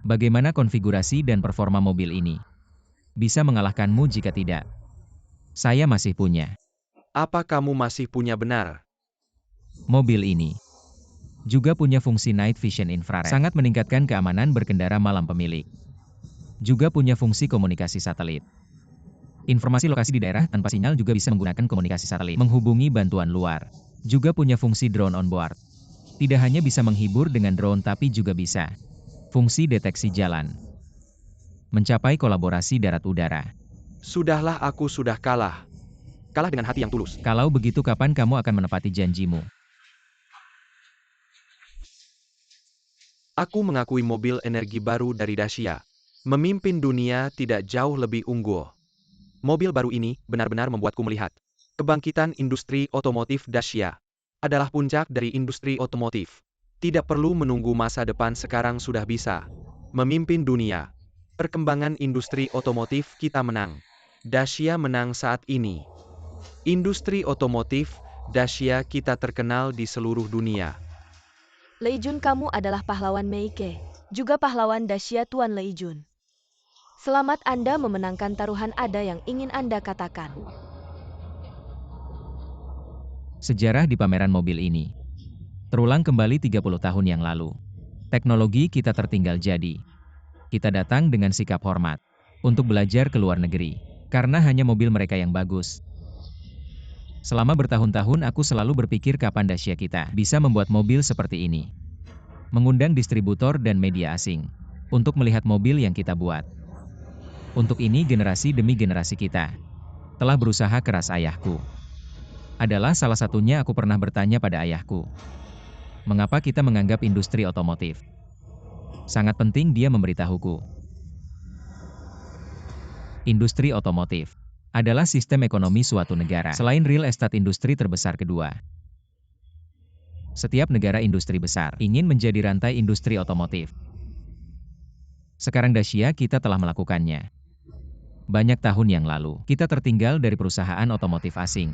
Bagaimana konfigurasi dan performa mobil ini? Bisa mengalahkanmu jika tidak. Saya masih punya. Apa kamu masih punya benar? Mobil ini juga punya fungsi night vision infrared. Sangat meningkatkan keamanan berkendara malam pemilik. Juga punya fungsi komunikasi satelit. Informasi lokasi di daerah tanpa sinyal juga bisa menggunakan komunikasi satelit. Menghubungi bantuan luar. Juga punya fungsi drone on board. Tidak hanya bisa menghibur dengan drone tapi juga bisa fungsi deteksi jalan. Mencapai kolaborasi darat-udara. Sudahlah, aku sudah kalah. Kalah dengan hati yang tulus. Kalau begitu kapan kamu akan menepati janjimu? Aku mengakui mobil energi baru dari Dacia. Memimpin dunia tidak jauh lebih unggul. Mobil baru ini benar-benar membuatku melihat kebangkitan industri otomotif. Dacia adalah puncak dari industri otomotif. Tidak perlu menunggu masa depan, sekarang sudah bisa memimpin dunia. Perkembangan industri otomotif kita menang. Dacia menang saat ini. Industri otomotif Dacia kita terkenal di seluruh dunia. Lei Jun, kamu adalah pahlawan Meike, juga pahlawan Dacia Tuan Lei Jun. Selamat, Anda memenangkan taruhan. Ada yang ingin Anda katakan? Sejarah di pameran mobil ini terulang kembali 30 tahun yang lalu. Teknologi kita tertinggal jadi. Kita datang dengan sikap hormat untuk belajar ke luar negeri, karena hanya mobil mereka yang bagus. Selama bertahun-tahun aku selalu berpikir kapan Dacia kita bisa membuat mobil seperti ini. Mengundang distributor dan media asing untuk melihat mobil yang kita buat. Untuk ini generasi demi generasi kita telah berusaha keras. Ayahku adalah salah satunya. Aku pernah bertanya pada ayahku, mengapa kita menganggap industri otomotif sangat penting. Dia memberitahuku, industri otomotif adalah sistem ekonomi suatu negara. Selain real estate, industri terbesar kedua. Setiap negara industri besar ingin menjadi rantai industri otomotif. Sekarang Dacia kita telah melakukannya. Banyak tahun yang lalu, kita tertinggal dari perusahaan otomotif asing.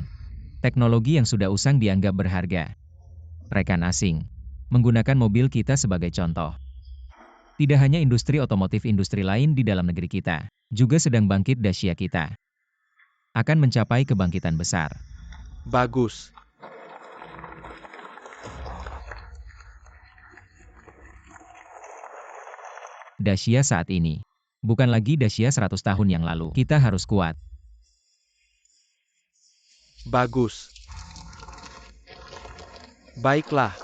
Teknologi yang sudah usang dianggap berharga. Rekan asing menggunakan mobil kita sebagai contoh. Tidak hanya industri otomotif, industri lain di dalam negeri kita juga sedang bangkit. Dacia kita akan mencapai kebangkitan besar. Bagus. Dacia saat ini bukan lagi Dacia 100 tahun yang lalu. Kita harus kuat. Bagus. Baiklah.